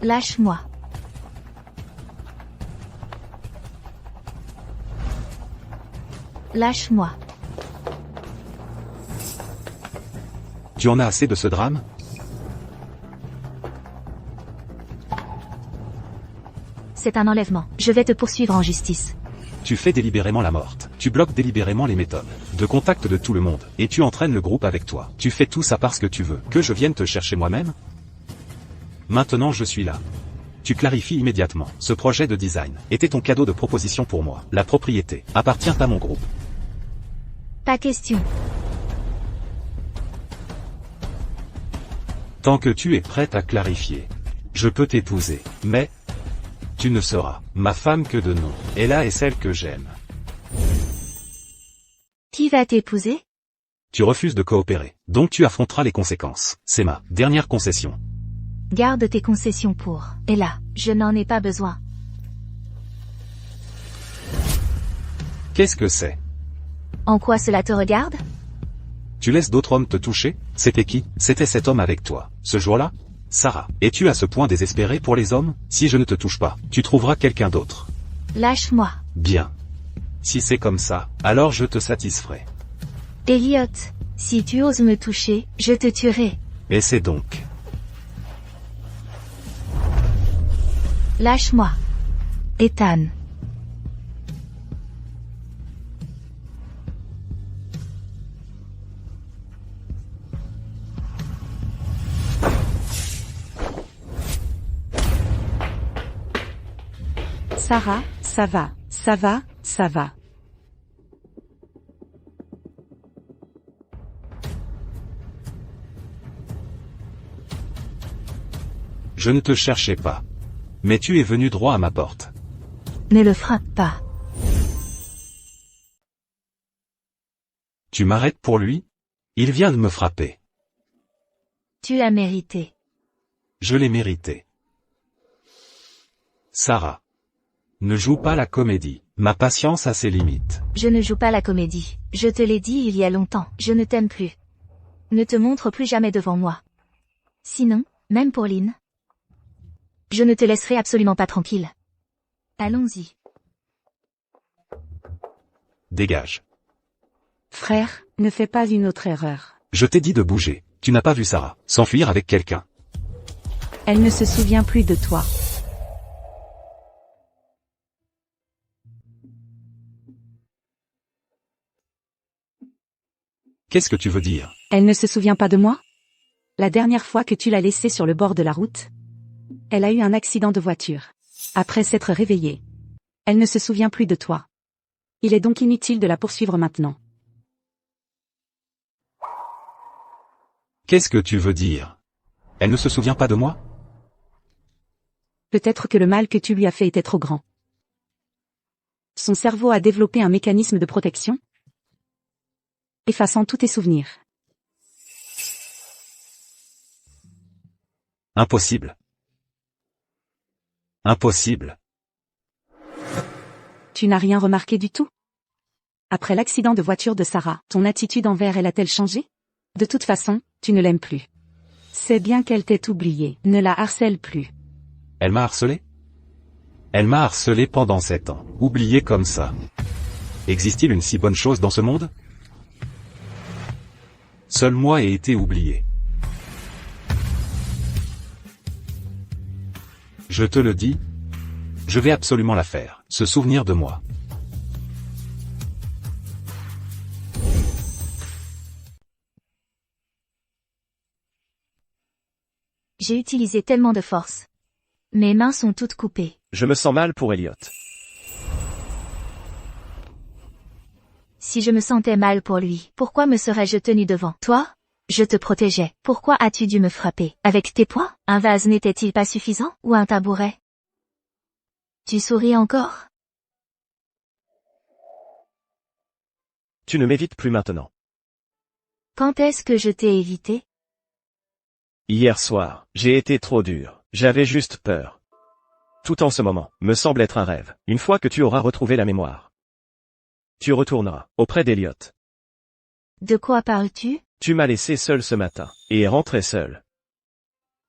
Lâche-moi. Lâche-moi. Tu en as assez de ce drame? C'est un enlèvement. Je vais te poursuivre en justice. Tu fais délibérément la morte. Tu bloques délibérément les méthodes de contact de tout le monde. Et tu entraînes le groupe avec toi. Tu fais tout ça parce que tu veux que je vienne te chercher moi-même? Maintenant je suis là. Tu clarifies immédiatement. Ce projet de design était ton cadeau de proposition pour moi. La propriété appartient à mon groupe. Pas question. Tant que tu es prête à clarifier, je peux t'épouser. Mais tu ne seras ma femme que de nom. Ella est celle que j'aime. Qui va t'épouser? Tu refuses de coopérer. Donc tu affronteras les conséquences. C'est ma dernière concession. Garde tes concessions pour. Et là, je n'en ai pas besoin. Qu'est-ce que c'est? En quoi cela te regarde? Tu laisses d'autres hommes te toucher? C'était qui? C'était cet homme avec toi, ce jour-là? Sarah, es-tu à ce point désespérée pour les hommes? Si je ne te touche pas, tu trouveras quelqu'un d'autre. Lâche-moi. Bien. Si c'est comme ça, alors je te satisferai. Elliot, si tu oses me toucher, je te tuerai. Essaie donc. Lâche-moi. Ethan. Sarah, ça va, ça va, ça va. Je ne te cherchais pas. Mais tu es venu droit à ma porte. Ne le frappe pas. Tu m'arrêtes pour lui? Il vient de me frapper. Tu l'as mérité. Je l'ai mérité. Sarah. Ne joue pas la comédie. Ma patience a ses limites. Je ne joue pas la comédie. Je te l'ai dit il y a longtemps. Je ne t'aime plus. Ne te montre plus jamais devant moi. Sinon, même pour Lynn, je ne te laisserai absolument pas tranquille. Allons-y. Dégage. Frère, ne fais pas une autre erreur. Je t'ai dit de bouger. Tu n'as pas vu Sarah s'enfuir avec quelqu'un. Elle ne se souvient plus de toi. Qu'est-ce que tu veux dire? Elle ne se souvient pas de moi? La dernière fois que tu l'as laissée sur le bord de la route, elle a eu un accident de voiture. Après s'être réveillée, elle ne se souvient plus de toi. Il est donc inutile de la poursuivre maintenant. Qu'est-ce que tu veux dire? Elle ne se souvient pas de moi? Peut-être que le mal que tu lui as fait était trop grand. Son cerveau a développé un mécanisme de protection, effaçant tous tes souvenirs. Impossible. Impossible. Tu n'as rien remarqué du tout? Après l'accident de voiture de Sarah, ton attitude envers elle a-t-elle changé? De toute façon, tu ne l'aimes plus. C'est bien qu'elle t'ait oublié. Ne la harcèle plus. Elle m'a harcelé? Elle m'a harcelé pendant 7 ans. Oublié comme ça. Existe-t-il une si bonne chose dans ce monde? Seul moi ai été oublié. Je te le dis, je vais absolument la faire, se souvenir de moi. J'ai utilisé tellement de force. Mes mains sont toutes coupées. Je me sens mal pour Elliot. Si je me sentais mal pour lui, pourquoi me serais-je tenu devant toi? Je te protégeais. Pourquoi as-tu dû me frapper? Avec tes poings? Un vase n'était-il pas suffisant? Ou un tabouret? Tu souris encore? Tu ne m'évites plus maintenant. Quand est-ce que je t'ai évité? Hier soir, j'ai été trop dur. J'avais juste peur. Tout en ce moment, me semble être un rêve. Une fois que tu auras retrouvé la mémoire, tu retourneras auprès d'Elliot. De quoi parles-tu? Tu m'as laissé seul ce matin, et est rentré seul.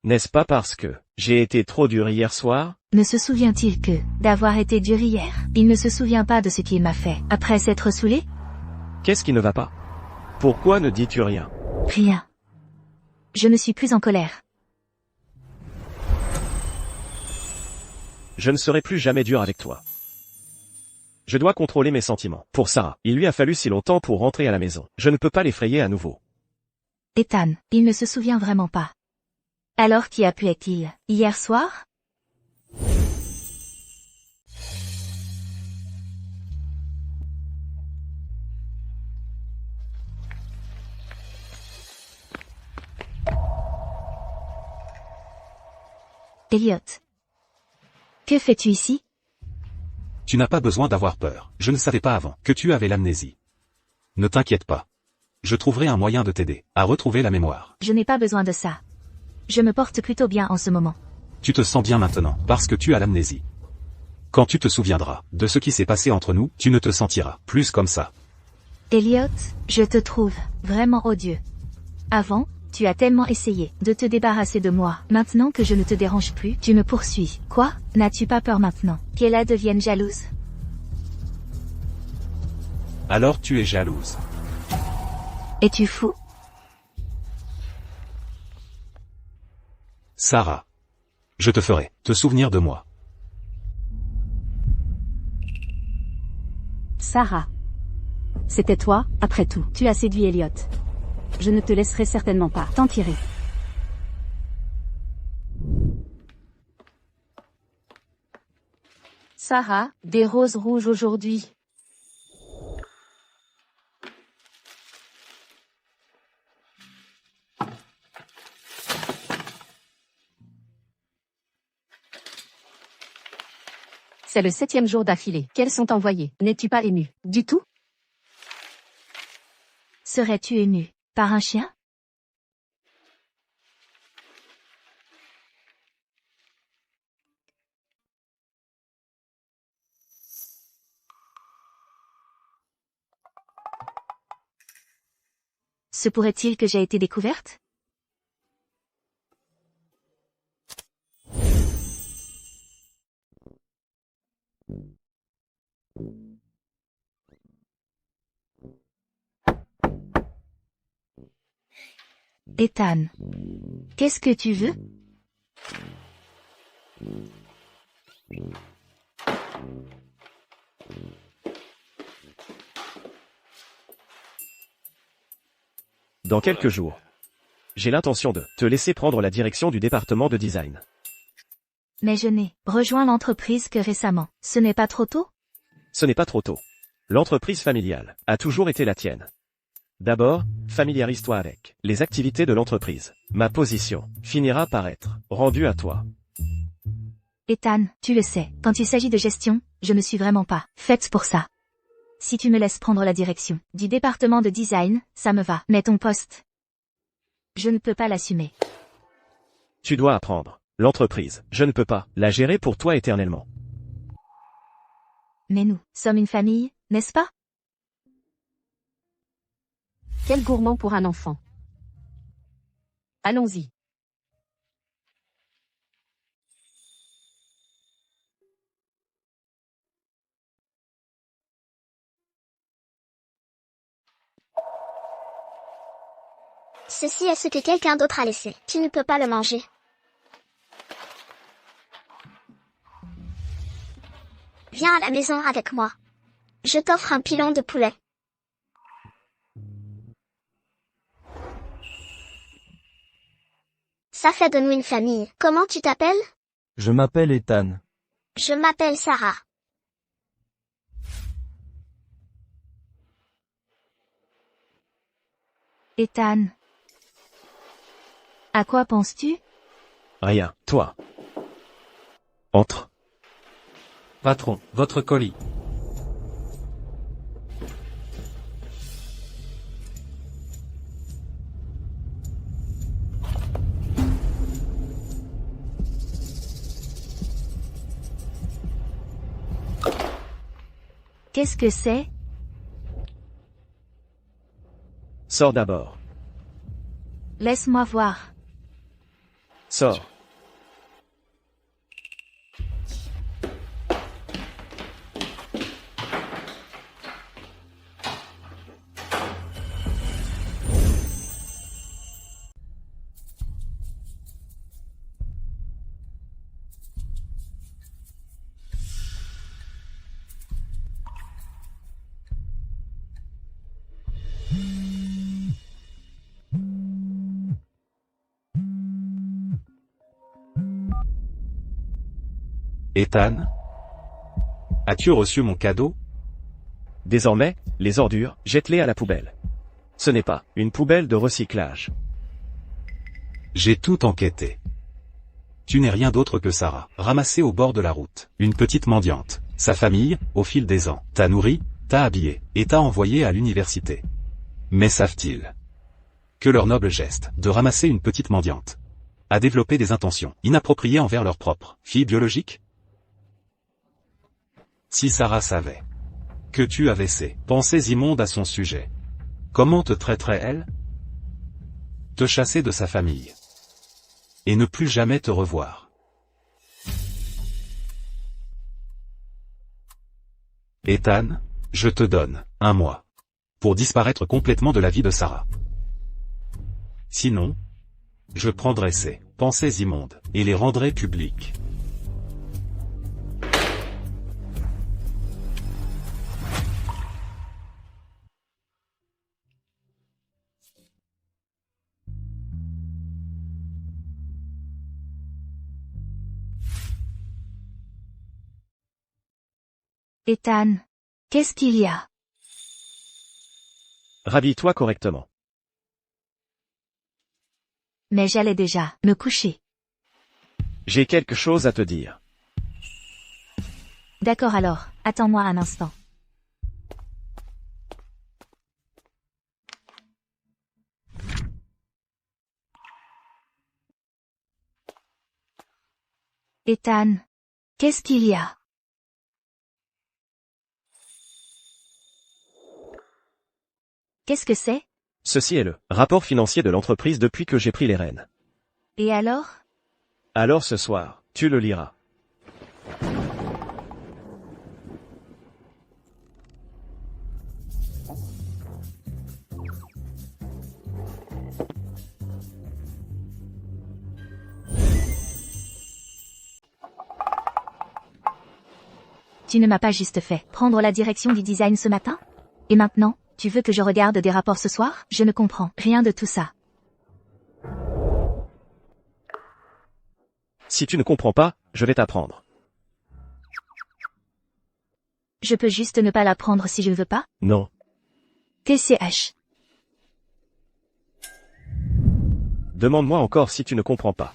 N'est-ce pas parce que j'ai été trop dur hier soir? Ne se souvient-il que d'avoir été dur hier? Il ne se souvient pas de ce qu'il m'a fait, après s'être saoulé? Qu'est-ce qui ne va pas? Pourquoi ne dis-tu rien? Rien. Je ne suis plus en colère. Je ne serai plus jamais dur avec toi. Je dois contrôler mes sentiments. Pour Sarah, il lui a fallu si longtemps pour rentrer à la maison. Je ne peux pas l'effrayer à nouveau. Ethan, il ne se souvient vraiment pas. Alors qui a pu être-il? Hier soir? Elliot. Que fais-tu ici? Tu n'as pas besoin d'avoir peur. Je ne savais pas avant que tu avais l'amnésie. Ne t'inquiète pas. Je trouverai un moyen de t'aider à retrouver la mémoire. Je n'ai pas besoin de ça. Je me porte plutôt bien en ce moment. Tu te sens bien maintenant parce que tu as l'amnésie. Quand tu te souviendras de ce qui s'est passé entre nous, tu ne te sentiras plus comme ça. Elliot, je te trouve vraiment odieux. Avant, tu as tellement essayé de te débarrasser de moi. Maintenant que je ne te dérange plus, tu me poursuis. Quoi? N'as-tu pas peur maintenant qu'Ella devienne jalouse? Alors tu es jalouse. Es-tu fou? Sarah. Je te ferai te souvenir de moi. Sarah. C'était toi, après tout. Tu as séduit Elliot. Je ne te laisserai certainement pas t'en tirer. Sarah, des roses rouges aujourd'hui. C'est le 7e jour d'affilée qu'elles sont envoyées. N'es-tu pas ému du tout? Serais-tu ému par un chien? Se pourrait-il que j'ai été découverte? Ethan. Qu'est-ce que tu veux? Dans quelques jours. J'ai l'intention de te laisser prendre la direction du département de design. Mais je n'ai rejoint l'entreprise que récemment. Ce n'est pas trop tôt? Ce n'est pas trop tôt. L'entreprise familiale a toujours été la tienne. D'abord, familiarise-toi avec les activités de l'entreprise. Ma position finira par être rendue à toi. Ethan, tu le sais, quand il s'agit de gestion, je ne suis vraiment pas faite pour ça. Si tu me laisses prendre la direction du département de design, ça me va. Mais ton poste, je ne peux pas l'assumer. Tu dois apprendre. L'entreprise, je ne peux pas la gérer pour toi éternellement. Mais nous sommes une famille, n'est-ce pas? Quel gourmand pour un enfant. Allons-y. Ceci est ce que quelqu'un d'autre a laissé. Tu ne peux pas le manger. Viens à la maison avec moi. Je t'offre un pilon de poulet. Ça fait de nous une famille. Comment tu t'appelles? Je m'appelle Ethan. Je m'appelle Sarah. Ethan. À quoi penses-tu? Rien, toi. Entre. Patron, votre colis. Qu'est-ce que c'est? Sors d'abord. Laisse-moi voir. Sors. Ethan? As-tu reçu mon cadeau? Désormais, les ordures, jette-les à la poubelle. Ce n'est pas une poubelle de recyclage. J'ai tout enquêté. Tu n'es rien d'autre que Sarah, ramassée au bord de la route. Une petite mendiante. Sa famille, au fil des ans, t'a nourri, t'a habillé, et t'a envoyé à l'université. Mais savent-ils que leur noble geste, de ramasser une petite mendiante, a développé des intentions inappropriées envers leur propre fille biologique? Si Sarah savait que tu avais ces pensées immondes à son sujet, comment te traiterait-elle? Te chasser de sa famille. Et ne plus jamais te revoir. Ethan, je te donne 1 mois pour disparaître complètement de la vie de Sarah. Sinon, je prendrai ces pensées immondes et les rendrai publiques. Ethan. Qu'est-ce qu'il y a? Rhabille-toi correctement. Mais j'allais déjà me coucher. J'ai quelque chose à te dire. D'accord alors, attends-moi un instant. Ethan. Qu'est-ce qu'il y a? Qu'est-ce que c'est? Ceci est le rapport financier de l'entreprise depuis que j'ai pris les rênes. Et alors? Alors ce soir, tu le liras. Tu ne m'as pas juste fait prendre la direction du design ce matin? Et maintenant, tu veux que je regarde des rapports ce soir? Je ne comprends rien de tout ça. Si tu ne comprends pas, je vais t'apprendre. Je peux juste ne pas l'apprendre si je ne veux pas? Non. TCH. Demande-moi encore si tu ne comprends pas.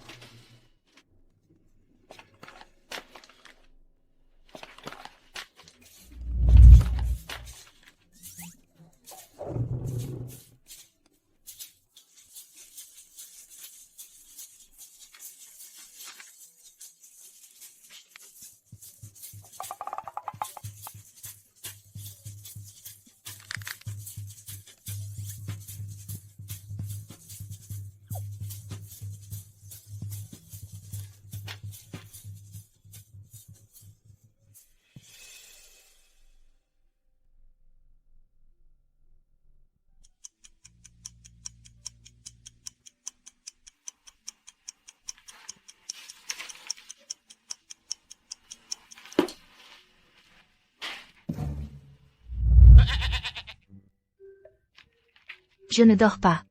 Je ne dors pas.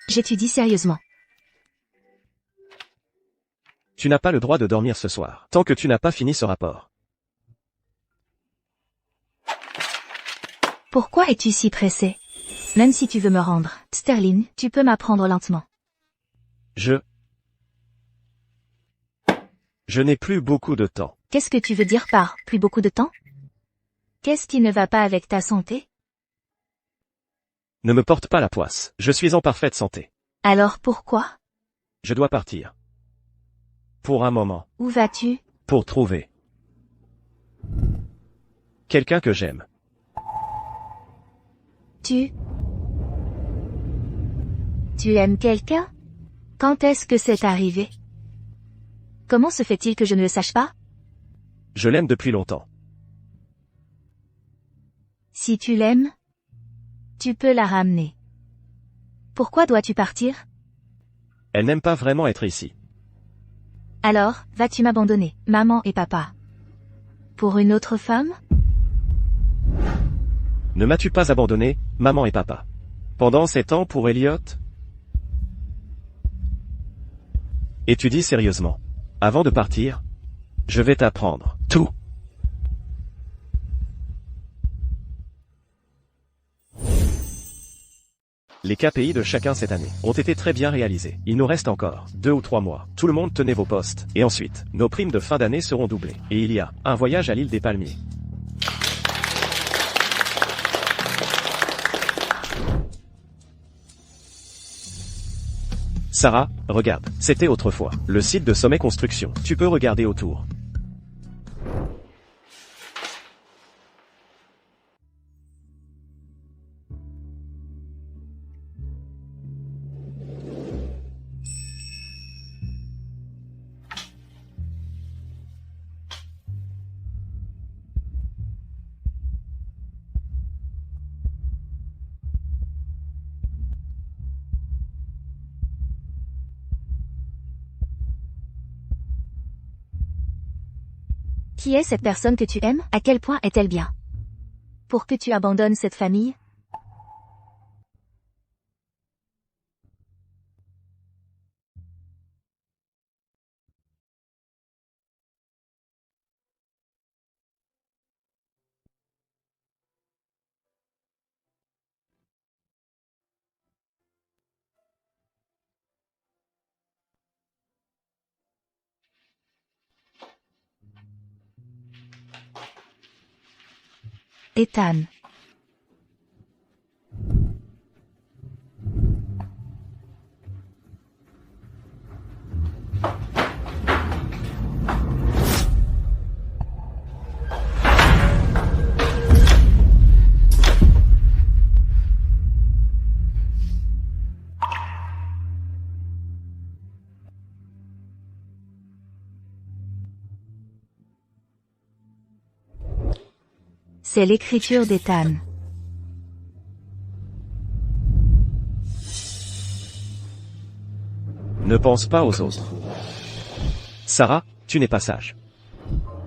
J'étudie sérieusement. Tu n'as pas le droit de dormir ce soir, tant que tu n'as pas fini ce rapport. Pourquoi es-tu si pressé? Même si tu veux me rendre, Sterling, tu peux m'apprendre lentement. Je n'ai plus beaucoup de temps. Qu'est-ce que tu veux dire par « plus beaucoup de temps » ? Qu'est-ce qui ne va pas avec ta santé? Ne me porte pas la poisse, je suis en parfaite santé. Alors pourquoi? Je dois partir. Pour un moment. Où vas-tu? Pour trouver quelqu'un que j'aime. Tu aimes quelqu'un? Quand est-ce que c'est arrivé? Comment se fait-il que je ne le sache pas? Je l'aime depuis longtemps. Si tu l'aimes, tu peux la ramener. Pourquoi dois-tu partir? Elle n'aime pas vraiment être ici. Alors, vas-tu m'abandonner, maman et papa? Pour une autre femme? Ne m'as-tu pas abandonné, maman et papa? Pendant ces temps pour Elliot? Et tu dis sérieusement, avant de partir, je vais t'apprendre tout. Les KPI de chacun cette année ont été très bien réalisés. Il nous reste encore 2 ou 3 mois. Tout le monde tenait vos postes. Et ensuite, nos primes de fin d'année seront doublées. Et il y a un voyage à l'île des Palmiers. Sarah, regarde, c'était autrefois le site de Sommet Construction. Tu peux regarder autour. Qui est cette personne que tu aimes? À quel point est-elle bien? Pour que tu abandonnes cette famille? Ethan. C'est l'écriture d'Ethan. Ne pense pas aux autres. Sarah, tu n'es pas sage.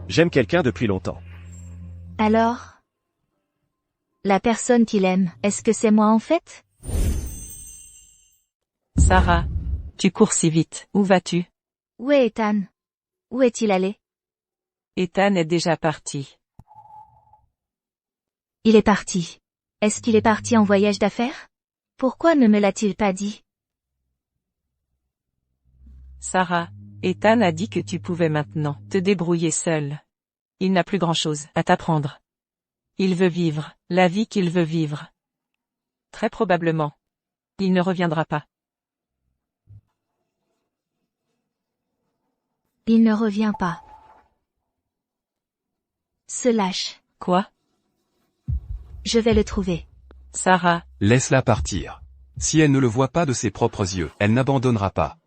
J'aime quelqu'un depuis longtemps. Alors? La personne qu'il aime, est-ce que c'est moi en fait? Sarah, tu cours si vite. Où vas-tu? Où est Ethan? Où est-il allé? Ethan est déjà parti. Il est parti. Est-ce qu'il est parti en voyage d'affaires? Pourquoi ne me l'a-t-il pas dit? Sarah, Ethan a dit que tu pouvais maintenant te débrouiller seule. Il n'a plus grand-chose à t'apprendre. Il veut vivre la vie qu'il veut vivre. Très probablement, il ne reviendra pas. Il ne revient pas. Se lâche. Quoi? Je vais le trouver. Sarah. Laisse-la partir. Si elle ne le voit pas de ses propres yeux, elle n'abandonnera pas.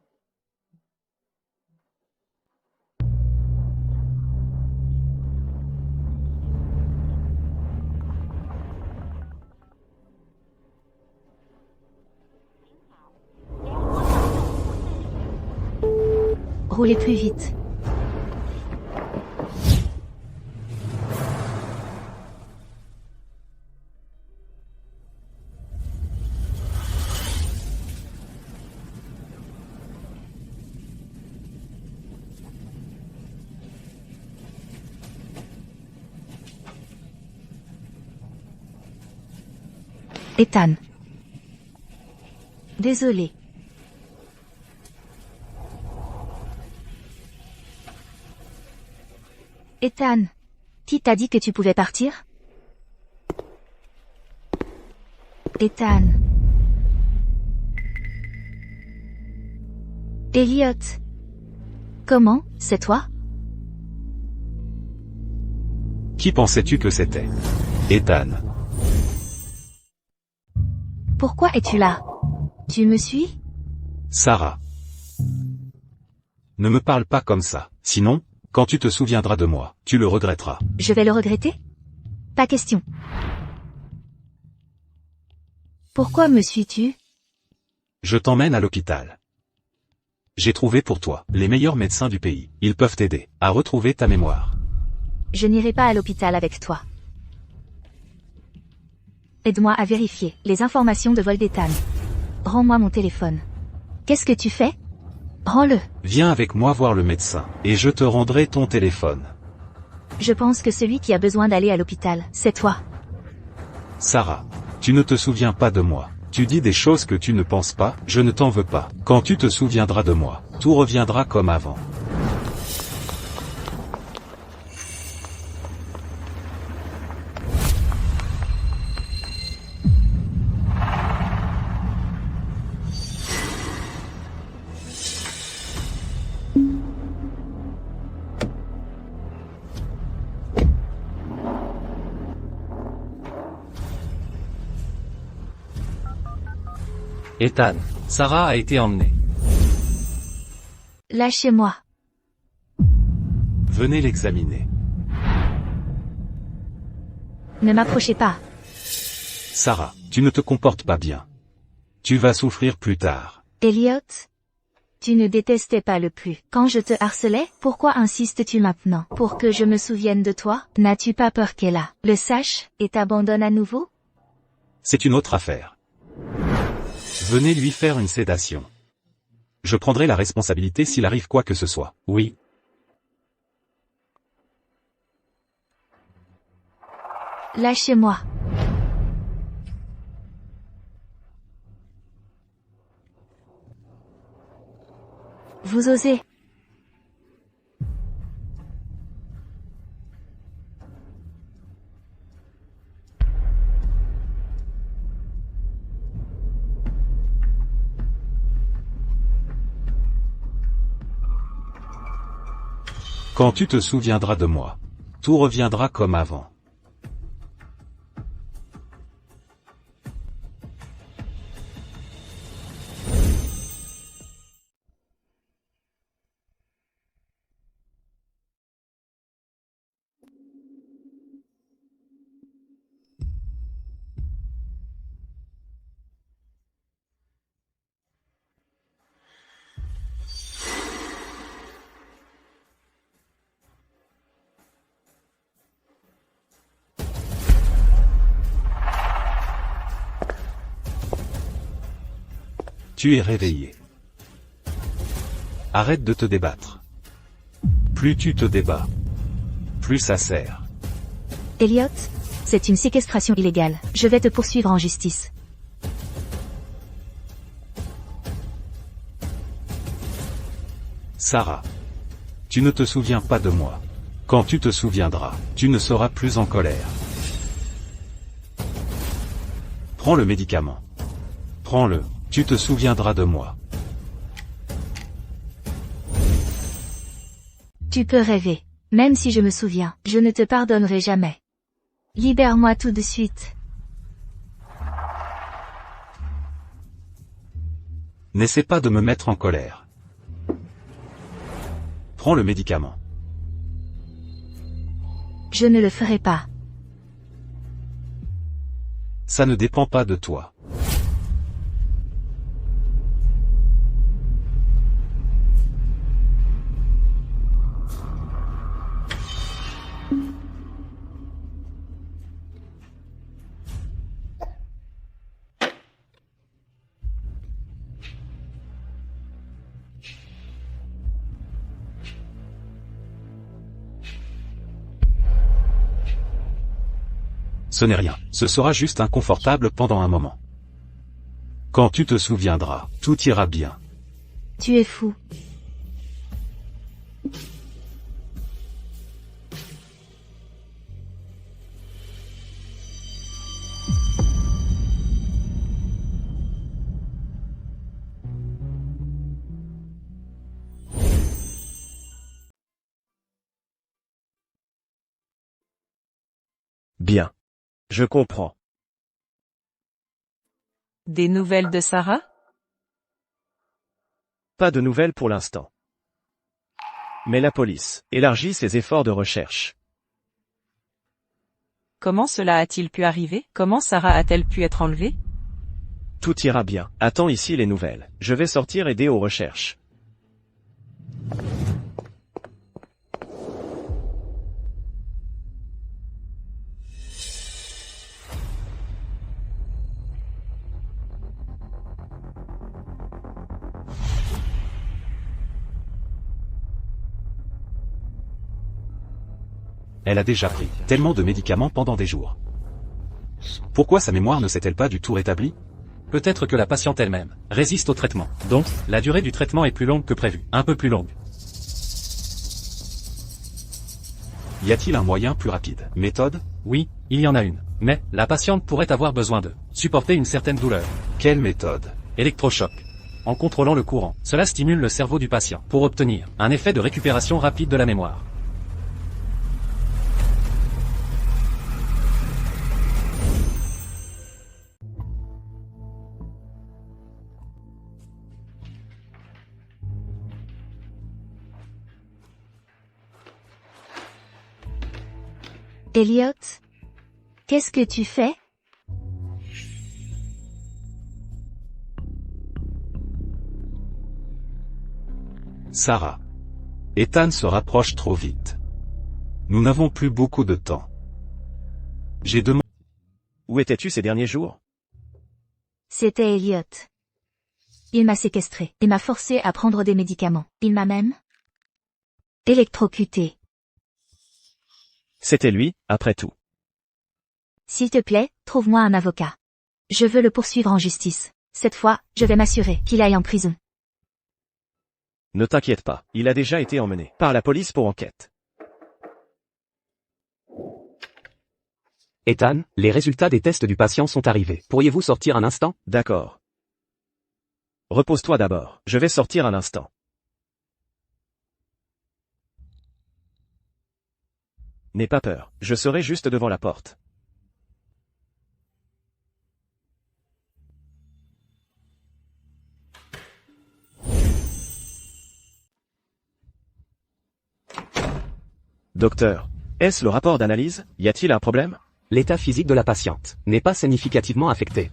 Roulez plus vite. Ethan. Désolé. Ethan. Qui t'a dit que tu pouvais partir? Ethan. Elliot. Comment, c'est toi? Qui pensais-tu que c'était? Ethan. Pourquoi es-tu là? Tu me suis? Sarah. Ne me parle pas comme ça, sinon, quand tu te souviendras de moi, tu le regretteras. Je vais le regretter? Pas question. Pourquoi me suis-tu? Je t'emmène à l'hôpital. J'ai trouvé pour toi les meilleurs médecins du pays. Ils peuvent t'aider à retrouver ta mémoire. Je n'irai pas à l'hôpital avec toi. Aide-moi à vérifier les informations de vol d'Ethan. Rends-moi mon téléphone. Qu'est-ce que tu fais? Rends-le. Viens avec moi voir le médecin, et je te rendrai ton téléphone. Je pense que celui qui a besoin d'aller à l'hôpital, c'est toi. Sarah, tu ne te souviens pas de moi. Tu dis des choses que tu ne penses pas, je ne t'en veux pas. Quand tu te souviendras de moi, tout reviendra comme avant. Ethan, Sarah a été emmenée. Lâchez-moi. Venez l'examiner. Ne m'approchez pas. Sarah, tu ne te comportes pas bien. Tu vas souffrir plus tard. Elliot? Tu ne détestais pas le plus. Quand je te harcelais, pourquoi insistes-tu maintenant? Pour que je me souvienne de toi? N'as-tu pas peur qu'Ella le sache, et t'abandonne à nouveau? C'est une autre affaire. Venez lui faire une sédation. Je prendrai la responsabilité s'il arrive quoi que ce soit. Oui. Lâchez-moi. Vous osez. Quand tu te souviendras de moi, tout reviendra comme avant. Tu es réveillé. Arrête de te débattre. Plus tu te débats, plus ça sert. Elliot, c'est une séquestration illégale. Je vais te poursuivre en justice. Sarah, tu ne te souviens pas de moi. Quand tu te souviendras, tu ne seras plus en colère. Prends le médicament. Prends-le, tu te souviendras de moi. Tu peux rêver. Même si je me souviens, je ne te pardonnerai jamais. Libère-moi tout de suite. N'essaie pas de me mettre en colère. Prends le médicament. Je ne le ferai pas. Ça ne dépend pas de toi. Ce n'est rien, ce sera juste inconfortable pendant un moment. Quand tu te souviendras, tout ira bien. Tu es fou. Bien. Je comprends. Des nouvelles de Sarah? Pas de nouvelles pour l'instant. Mais la police élargit ses efforts de recherche. Comment cela a-t-il pu arriver? Comment Sarah a-t-elle pu être enlevée? Tout ira bien. Attends ici les nouvelles. Je vais sortir aider aux recherches. Elle a déjà pris tellement de médicaments pendant des jours. Pourquoi sa mémoire ne s'est-elle pas du tout rétablie? Peut-être que la patiente elle-même résiste au traitement. Donc, la durée du traitement est plus longue que prévu. Un peu plus longue. Y a-t-il un moyen plus rapide? Méthode? Oui, il y en a une. Mais, la patiente pourrait avoir besoin de supporter une certaine douleur. Quelle méthode? Électrochoc. En contrôlant le courant, cela stimule le cerveau du patient pour obtenir un effet de récupération rapide de la mémoire. Elliot? Qu'est-ce que tu fais? Sarah. Ethan se rapproche trop vite. Nous n'avons plus beaucoup de temps. J'ai demandé... Où étais-tu ces derniers jours? C'était Elliot. Il m'a séquestré et m'a forcé à prendre des médicaments. Il m'a même électrocuté. C'était lui, après tout. S'il te plaît, trouve-moi un avocat. Je veux le poursuivre en justice. Cette fois, je vais m'assurer qu'il aille en prison. Ne t'inquiète pas, il a déjà été emmené par la police pour enquête. Ethan, les résultats des tests du patient sont arrivés. Pourriez-vous sortir un instant? D'accord. Repose-toi d'abord, je vais sortir un instant. N'aie pas peur, je serai juste devant la porte. Docteur, est-ce le rapport d'analyse? Y a-t-il un problème? L'état physique de la patiente n'est pas significativement affecté.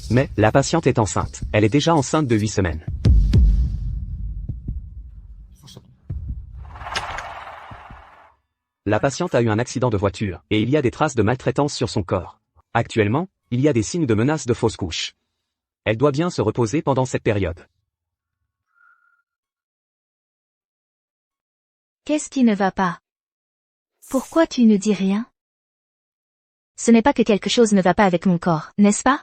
Mais, la patiente est enceinte. Elle est déjà enceinte de 8 semaines. La patiente a eu un accident de voiture, et il y a des traces de maltraitance sur son corps. Actuellement, il y a des signes de menace de fausse couche. Elle doit bien se reposer pendant cette période. Qu'est-ce qui ne va pas? Pourquoi tu ne dis rien? Ce n'est pas que quelque chose ne va pas avec mon corps, n'est-ce pas?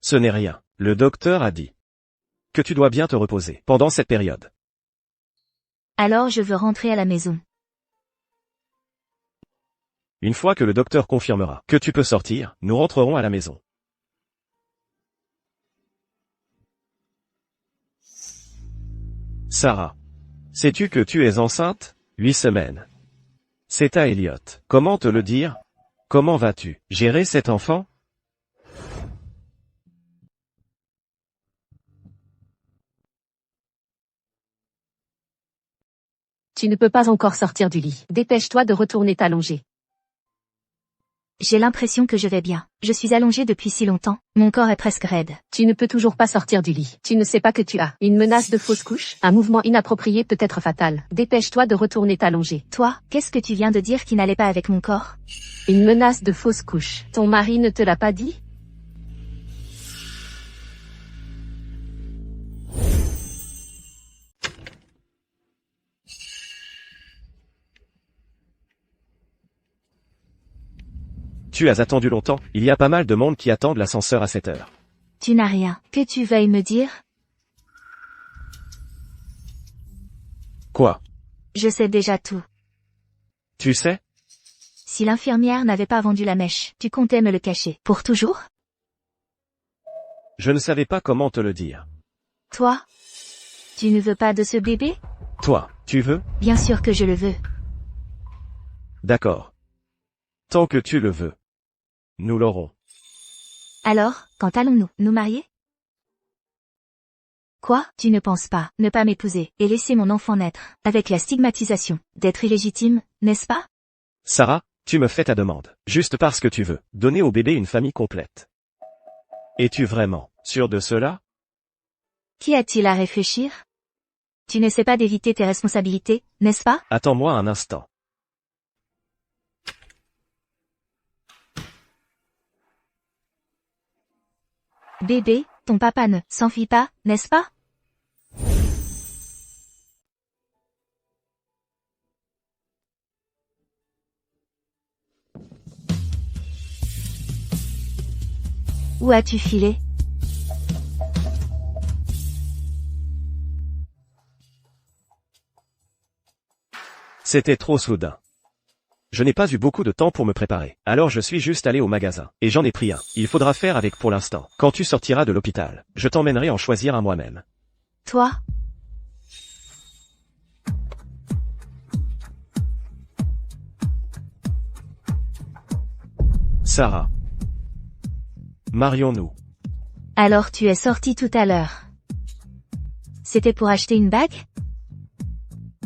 Ce n'est rien. Le docteur a dit que tu dois bien te reposer pendant cette période. Alors je veux rentrer à la maison. Une fois que le docteur confirmera que tu peux sortir, nous rentrerons à la maison. Sarah. Sais-tu que tu es enceinte? 8 semaines. C'est à Elliot. Comment te le dire? Comment vas-tu gérer cet enfant? Tu ne peux pas encore sortir du lit. Dépêche-toi de retourner t'allonger. J'ai l'impression que je vais bien. Je suis allongée depuis si longtemps, mon corps est presque raide. Tu ne peux toujours pas sortir du lit. Tu ne sais pas que tu as une menace de fausse couche. Un mouvement inapproprié peut être fatal. Dépêche-toi de retourner t'allonger. Toi, qu'est-ce que tu viens de dire qui n'allait pas avec mon corps? Une menace de fausse couche. Ton mari ne te l'a pas dit? Tu as attendu longtemps, il y a pas mal de monde qui attendent l'ascenseur à cette heure. Tu n'as rien. Que tu veuilles me dire? Quoi? Je sais déjà tout. Tu sais? Si l'infirmière n'avait pas vendu la mèche, tu comptais me le cacher. Pour toujours? Je ne savais pas comment te le dire. Toi? Tu ne veux pas de ce bébé? Toi, tu veux? Bien sûr que je le veux. D'accord. Tant que tu le veux. Nous l'aurons. Alors, quand allons-nous nous marier? Quoi? Tu ne penses pas ne pas m'épouser et laisser mon enfant naître, avec la stigmatisation d'être illégitime, n'est-ce pas? Sarah, tu me fais ta demande, juste parce que tu veux donner au bébé une famille complète. Es-tu vraiment sûr de cela? Qu'y a-t-il à réfléchir? Tu n'essaies pas d'éviter tes responsabilités, n'est-ce pas? Attends-moi un instant. Bébé, ton papa ne s'enfuit pas, n'est-ce pas? Où as-tu filé? C'était trop soudain. Je n'ai pas eu beaucoup de temps pour me préparer, alors je suis juste allé au magasin, et j'en ai pris un. Il faudra faire avec pour l'instant. Quand tu sortiras de l'hôpital, je t'emmènerai en choisir un moi-même. Toi? Sarah. Marions-nous. Alors tu es sorti tout à l'heure. C'était pour acheter une bague?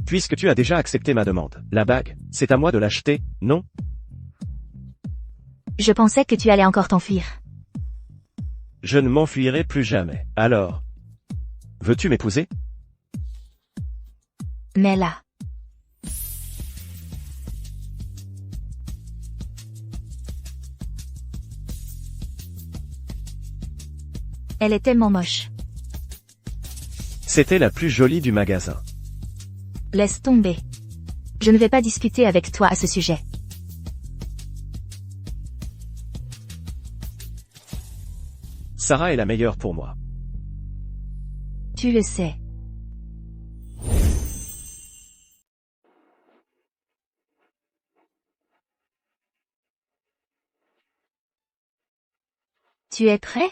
Puisque tu as déjà accepté ma demande, la bague, c'est à moi de l'acheter, non? Je pensais que tu allais encore t'enfuir. Je ne m'enfuirai plus jamais. Alors, veux-tu m'épouser? Mais là. Elle est tellement moche. C'était la plus jolie du magasin. Laisse tomber. Je ne vais pas discuter avec toi à ce sujet. Sarah est la meilleure pour moi. Tu le sais. Tu es prêt?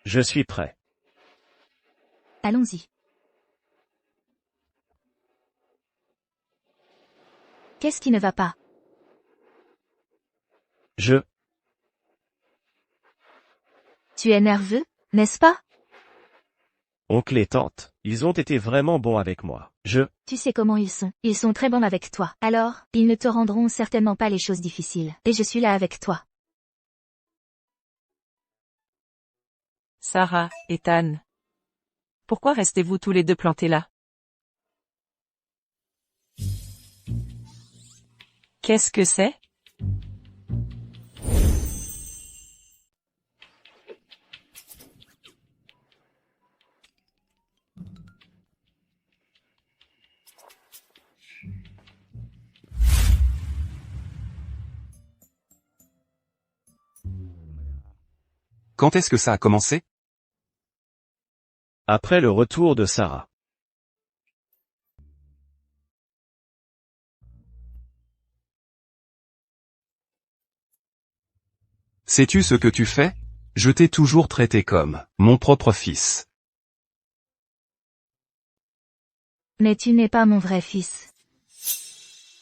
Je suis prêt. Allons-y. Qu'est-ce qui ne va pas? Tu es nerveux, n'est-ce pas? Oncle et tante, ils ont été vraiment bons avec moi. Tu sais comment ils sont. Ils sont très bons avec toi. Alors, ils ne te rendront certainement pas les choses difficiles. Et je suis là avec toi. Sarah, Ethan. Pourquoi restez-vous tous les deux plantés là? Qu'est-ce que c'est? Quand est-ce que ça a commencé? Après le retour de Sarah. Sais-tu ce que tu fais? Je t'ai toujours traité comme mon propre fils. Mais tu n'es pas mon vrai fils.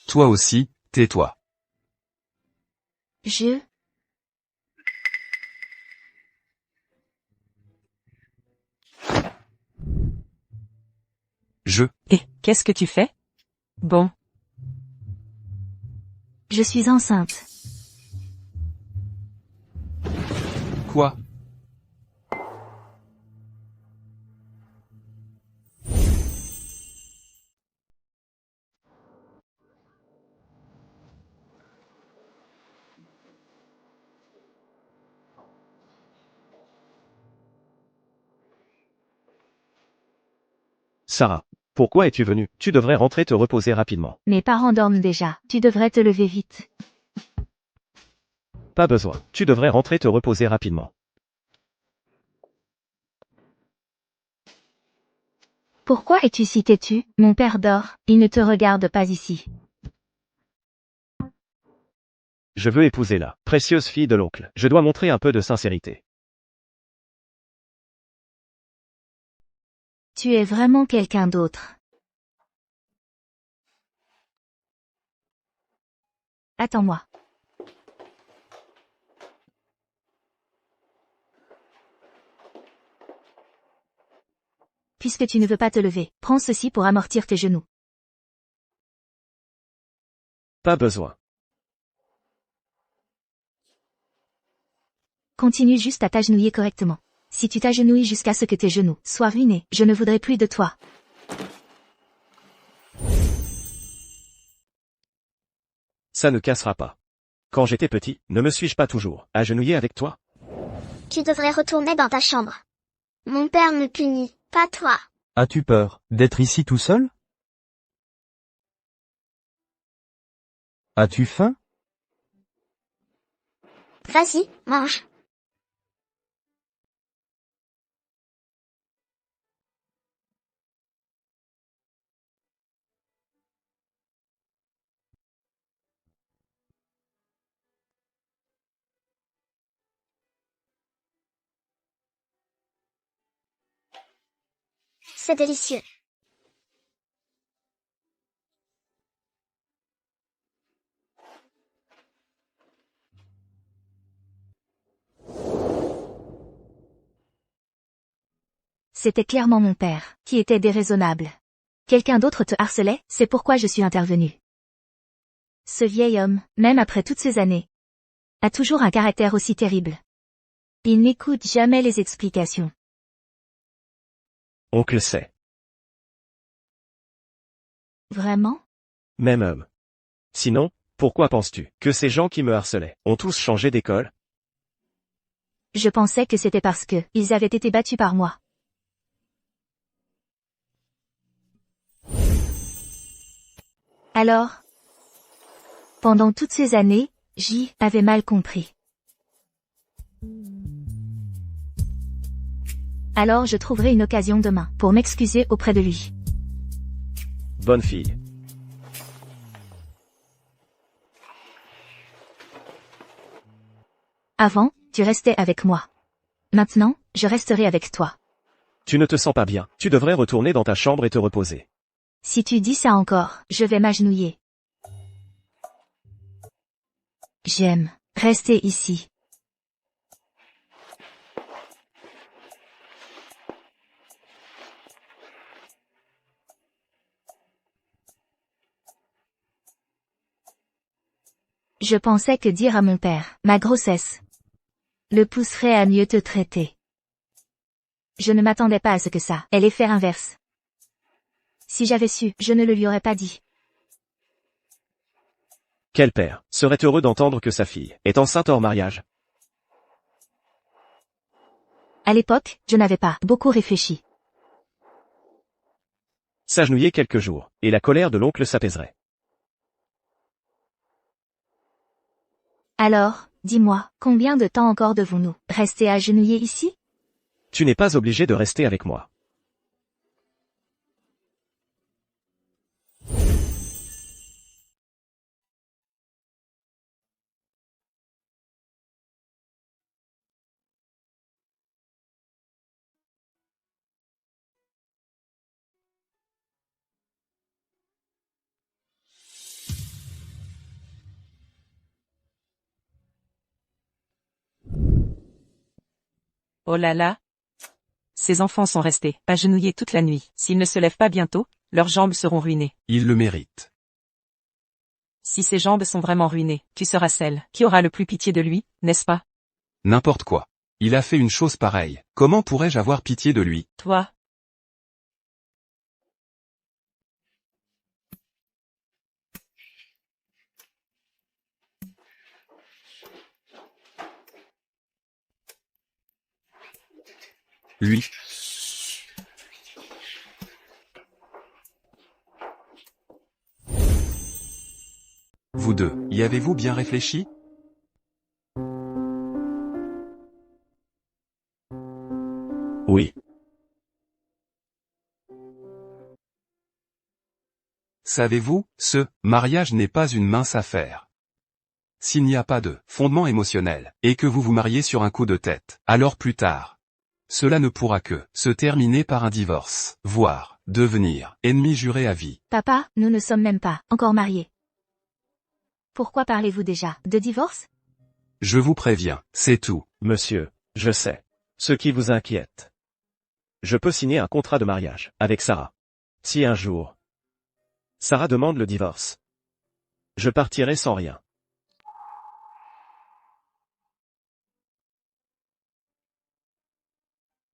Toi aussi, tais-toi. Et, qu'est-ce que tu fais? Bon. Je suis enceinte. Quoi? Sarah, pourquoi es-tu venue? Tu devrais rentrer te reposer rapidement. Mes parents dorment déjà. Tu devrais te lever vite. Pas besoin. Tu devrais rentrer te reposer rapidement. Pourquoi es-tu si têtu? Mon père dort. Il ne te regarde pas ici. Je veux épouser la précieuse fille de l'oncle. Je dois montrer un peu de sincérité. Tu es vraiment quelqu'un d'autre. Attends-moi. Puisque tu ne veux pas te lever, prends ceci pour amortir tes genoux. Pas besoin. Continue juste à t'agenouiller correctement. Si tu t'agenouilles jusqu'à ce que tes genoux soient ruinés, je ne voudrais plus de toi. Ça ne cassera pas. Quand j'étais petit, ne me suis-je pas toujours agenouillé avec toi? Tu devrais retourner dans ta chambre. Mon père me punit, pas toi. As-tu peur d'être ici tout seul? As-tu faim? Vas-y, mange. C'est délicieux. C'était clairement mon père, qui était déraisonnable. Quelqu'un d'autre te harcelait, c'est pourquoi je suis intervenu. Ce vieil homme, même après toutes ces années, a toujours un caractère aussi terrible. Il n'écoute jamais les explications. Oncle sait. Vraiment? Même homme. Sinon, pourquoi penses-tu que ces gens qui me harcelaient ont tous changé d'école? Je pensais que c'était parce que ils avaient été battus par moi. Alors, pendant toutes ces années, j'y avais mal compris. Alors je trouverai une occasion demain pour m'excuser auprès de lui. Bonne fille. Avant, tu restais avec moi. Maintenant, je resterai avec toi. Tu ne te sens pas bien, tu devrais retourner dans ta chambre et te reposer. Si tu dis ça encore, je vais m'agenouiller. J'aime rester ici. Je pensais que dire à mon père ma grossesse le pousserait à mieux te traiter. Je ne m'attendais pas à ce que ça ait l'effet inverse. Si j'avais su, je ne le lui aurais pas dit. Quel père serait heureux d'entendre que sa fille est enceinte hors mariage? À l'époque, je n'avais pas beaucoup réfléchi. S'agenouiller quelques jours, et la colère de l'oncle s'apaiserait. Alors, dis-moi, combien de temps encore devons-nous rester agenouillés ici? Tu n'es pas obligé de rester avec moi. Oh là là. Ces enfants sont restés agenouillés toute la nuit. S'ils ne se lèvent pas bientôt, leurs jambes seront ruinées. Il le mérite. Si ses jambes sont vraiment ruinées, tu seras celle qui aura le plus pitié de lui, n'est-ce pas? N'importe quoi. Il a fait une chose pareille. Comment pourrais-je avoir pitié de lui? Toi. Lui. Vous deux, y avez-vous bien réfléchi? Oui. Savez-vous, ce mariage n'est pas une mince affaire. S'il n'y a pas de fondement émotionnel, et que vous vous mariez sur un coup de tête, alors plus tard, cela ne pourra que se terminer par un divorce, voire devenir ennemi juré à vie. Papa, nous ne sommes même pas encore mariés. Pourquoi parlez-vous déjà de divorce? Je vous préviens, c'est tout. Monsieur, je sais ce qui vous inquiète. Je peux signer un contrat de mariage avec Sarah. Si un jour, Sarah demande le divorce, je partirai sans rien.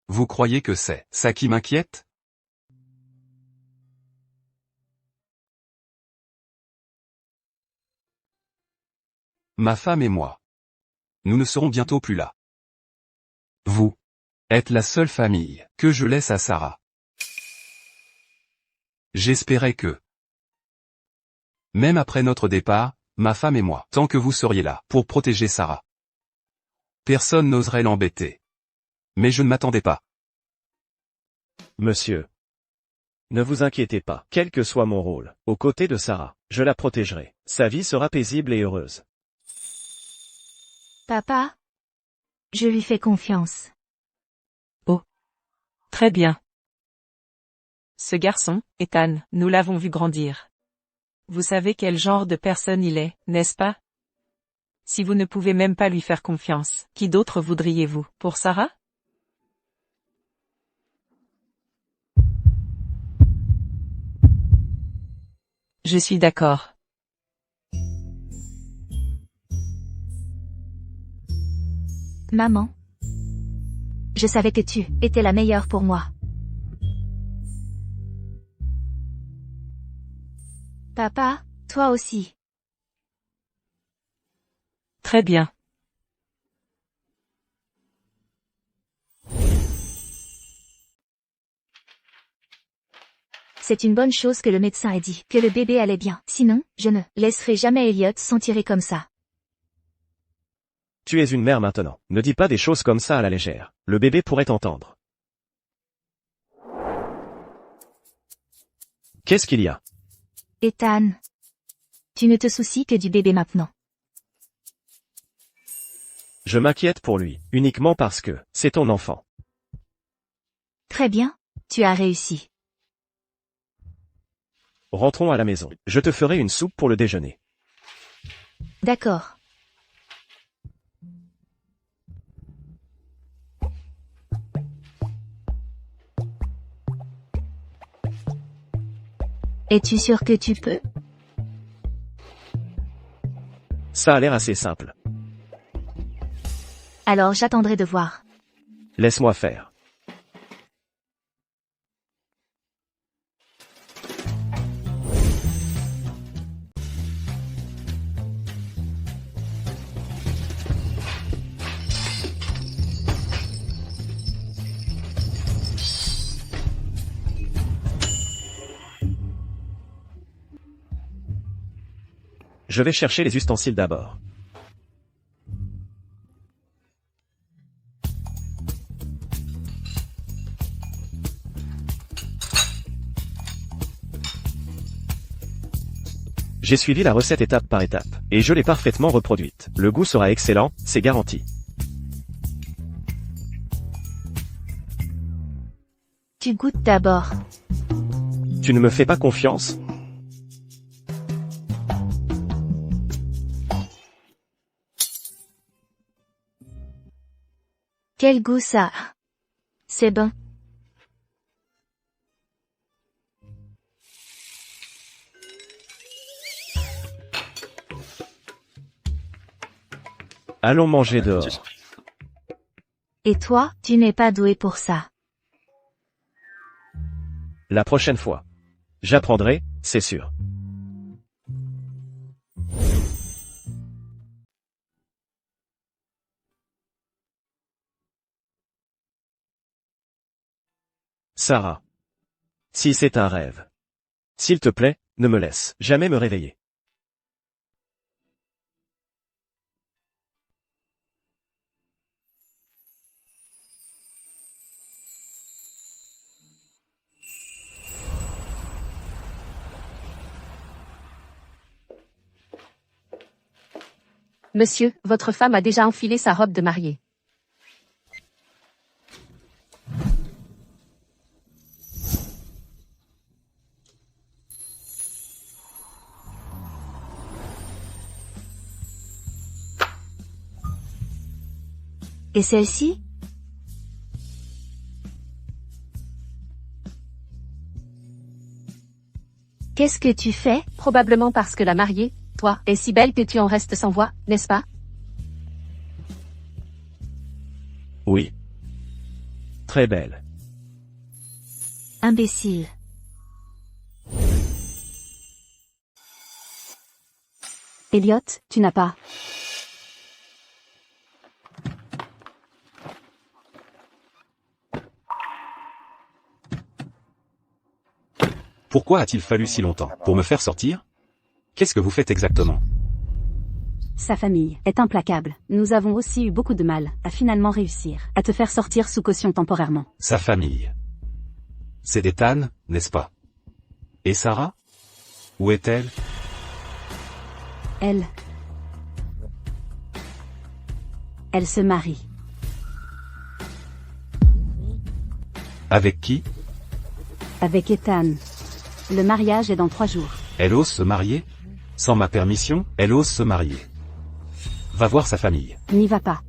Vous croyez que c'est ça qui m'inquiète? Ma femme et moi. Nous ne serons bientôt plus là. Vous êtes la seule famille que je laisse à Sarah. J'espérais que, même après notre départ, ma femme et moi, tant que vous seriez là pour protéger Sarah, personne n'oserait l'embêter. Mais je ne m'attendais pas. Monsieur, ne vous inquiétez pas, quel que soit mon rôle, aux côtés de Sarah, je la protégerai. Sa vie sera paisible et heureuse. Papa? Je lui fais confiance. Très bien. Ce garçon, Ethan, nous l'avons vu grandir. Vous savez quel genre de personne il est, n'est-ce pas? Si vous ne pouvez même pas lui faire confiance, qui d'autre voudriez-vous, pour Sarah? Je suis d'accord. Maman. Je savais que tu étais la meilleure pour moi. Papa, toi aussi. Très bien. C'est une bonne chose que le médecin ait dit que le bébé allait bien. Sinon, je ne laisserai jamais Elliot s'en tirer comme ça. Tu es une mère maintenant. Ne dis pas des choses comme ça à la légère. Le bébé pourrait t'entendre. Qu'est-ce qu'il y a? Ethan. Tu ne te soucies que du bébé maintenant. Je m'inquiète pour lui, uniquement parce que c'est ton enfant. Très bien, tu as réussi. Rentrons à la maison. Je te ferai une soupe pour le déjeuner. D'accord. Es-tu sûr que tu peux? Ça a l'air assez simple. Alors j'attendrai de voir. Laisse-moi faire. Je vais chercher les ustensiles d'abord. J'ai suivi la recette étape par étape, et je l'ai parfaitement reproduite. Le goût sera excellent, c'est garanti. Tu goûtes d'abord. Tu ne me fais pas confiance? Quel goût ça a? C'est bon. Allons manger dehors. Et toi, tu n'es pas doué pour ça. La prochaine fois. J'apprendrai, c'est sûr. Sarah. Si c'est un rêve. S'il te plaît, ne me laisse jamais me réveiller. Monsieur, votre femme a déjà enfilé sa robe de mariée. Et celle-ci? Qu'est-ce que tu fais? Probablement parce que la mariée, toi, est si belle que tu en restes sans voix, n'est-ce pas? Oui. Très belle. Imbécile. Elliot, tu n'as pas. Pourquoi a-t-il fallu si longtemps? Pour me faire sortir? Qu'est-ce que vous faites exactement? Sa famille est implacable. Nous avons aussi eu beaucoup de mal à finalement réussir à te faire sortir sous caution temporairement. Sa famille. C'est Ethan, n'est-ce pas? Et Sarah? Où est-elle? Elle se marie. Avec qui? Avec Ethan. Le mariage est dans 3 jours. Elle ose se marier? Sans ma permission, elle ose se marier. Va voir sa famille. N'y va pas.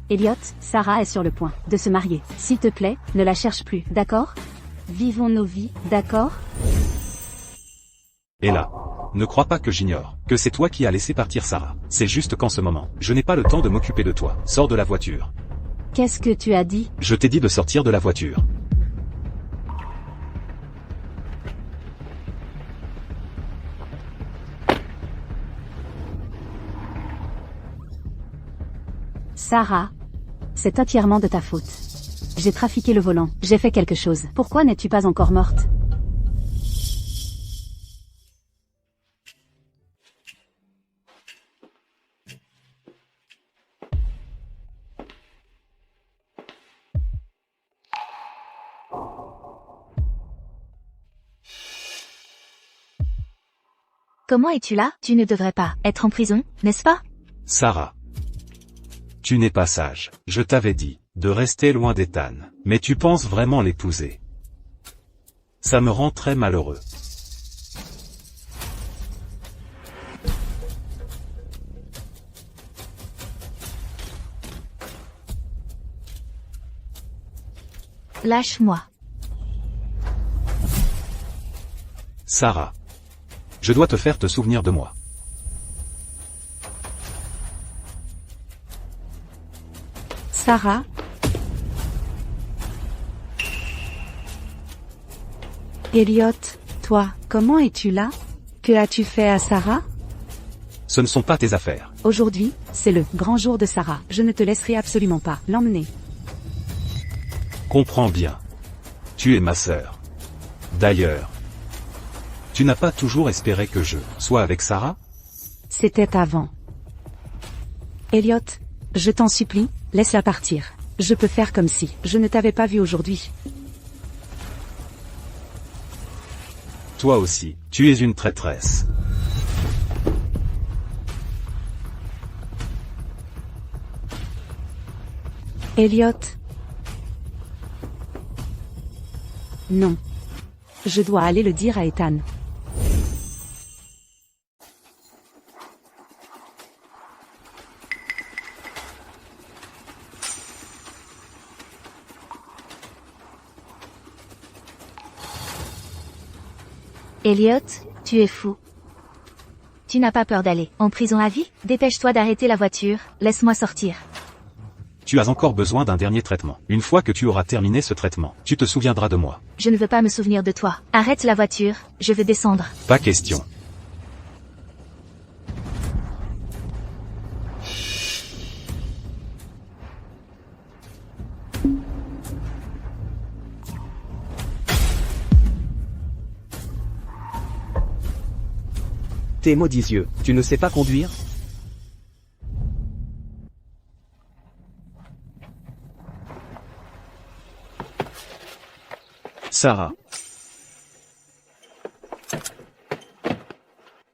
Elliot, Sarah est sur le point de se marier. S'il te plaît, ne la cherche plus, d'accord? Vivons nos vies, d'accord? Et là, ne crois pas que j'ignore que c'est toi qui as laissé partir Sarah. C'est juste qu'en ce moment, je n'ai pas le temps de m'occuper de toi. Sors de la voiture. Qu'est-ce que tu as dit? Je t'ai dit de sortir de la voiture. Sarah, c'est entièrement de ta faute. J'ai trafiqué le volant, j'ai fait quelque chose. Pourquoi n'es-tu pas encore morte? Comment es-tu là? Tu ne devrais pas être en prison, n'est-ce pas? Sarah. Tu n'es pas sage. Je t'avais dit de rester loin d'Ethan. Mais tu penses vraiment l'épouser. Ça me rend très malheureux. Lâche-moi. Sarah. Je dois te faire te souvenir de moi. Sarah? Elliot, toi, comment es-tu là? Que as-tu fait à Sarah? Ce ne sont pas tes affaires. Aujourd'hui, c'est le grand jour de Sarah. Je ne te laisserai absolument pas l'emmener. Comprends bien. Tu es ma sœur. D'ailleurs, tu n'as pas toujours espéré que je sois avec Sarah? C'était avant. Elliot, je t'en supplie, laisse-la partir. Je peux faire comme si je ne t'avais pas vu aujourd'hui. Toi aussi, tu es une traîtresse. Elliot. Non. Je dois aller le dire à Ethan. Elliot, tu es fou. Tu n'as pas peur d'aller en prison à vie? Dépêche-toi d'arrêter la voiture, laisse-moi sortir. Tu as encore besoin d'un dernier traitement. Une fois que tu auras terminé ce traitement, tu te souviendras de moi. Je ne veux pas me souvenir de toi. Arrête la voiture, je veux descendre. Pas question. Tes maudits yeux, tu ne sais pas conduire? Sarah.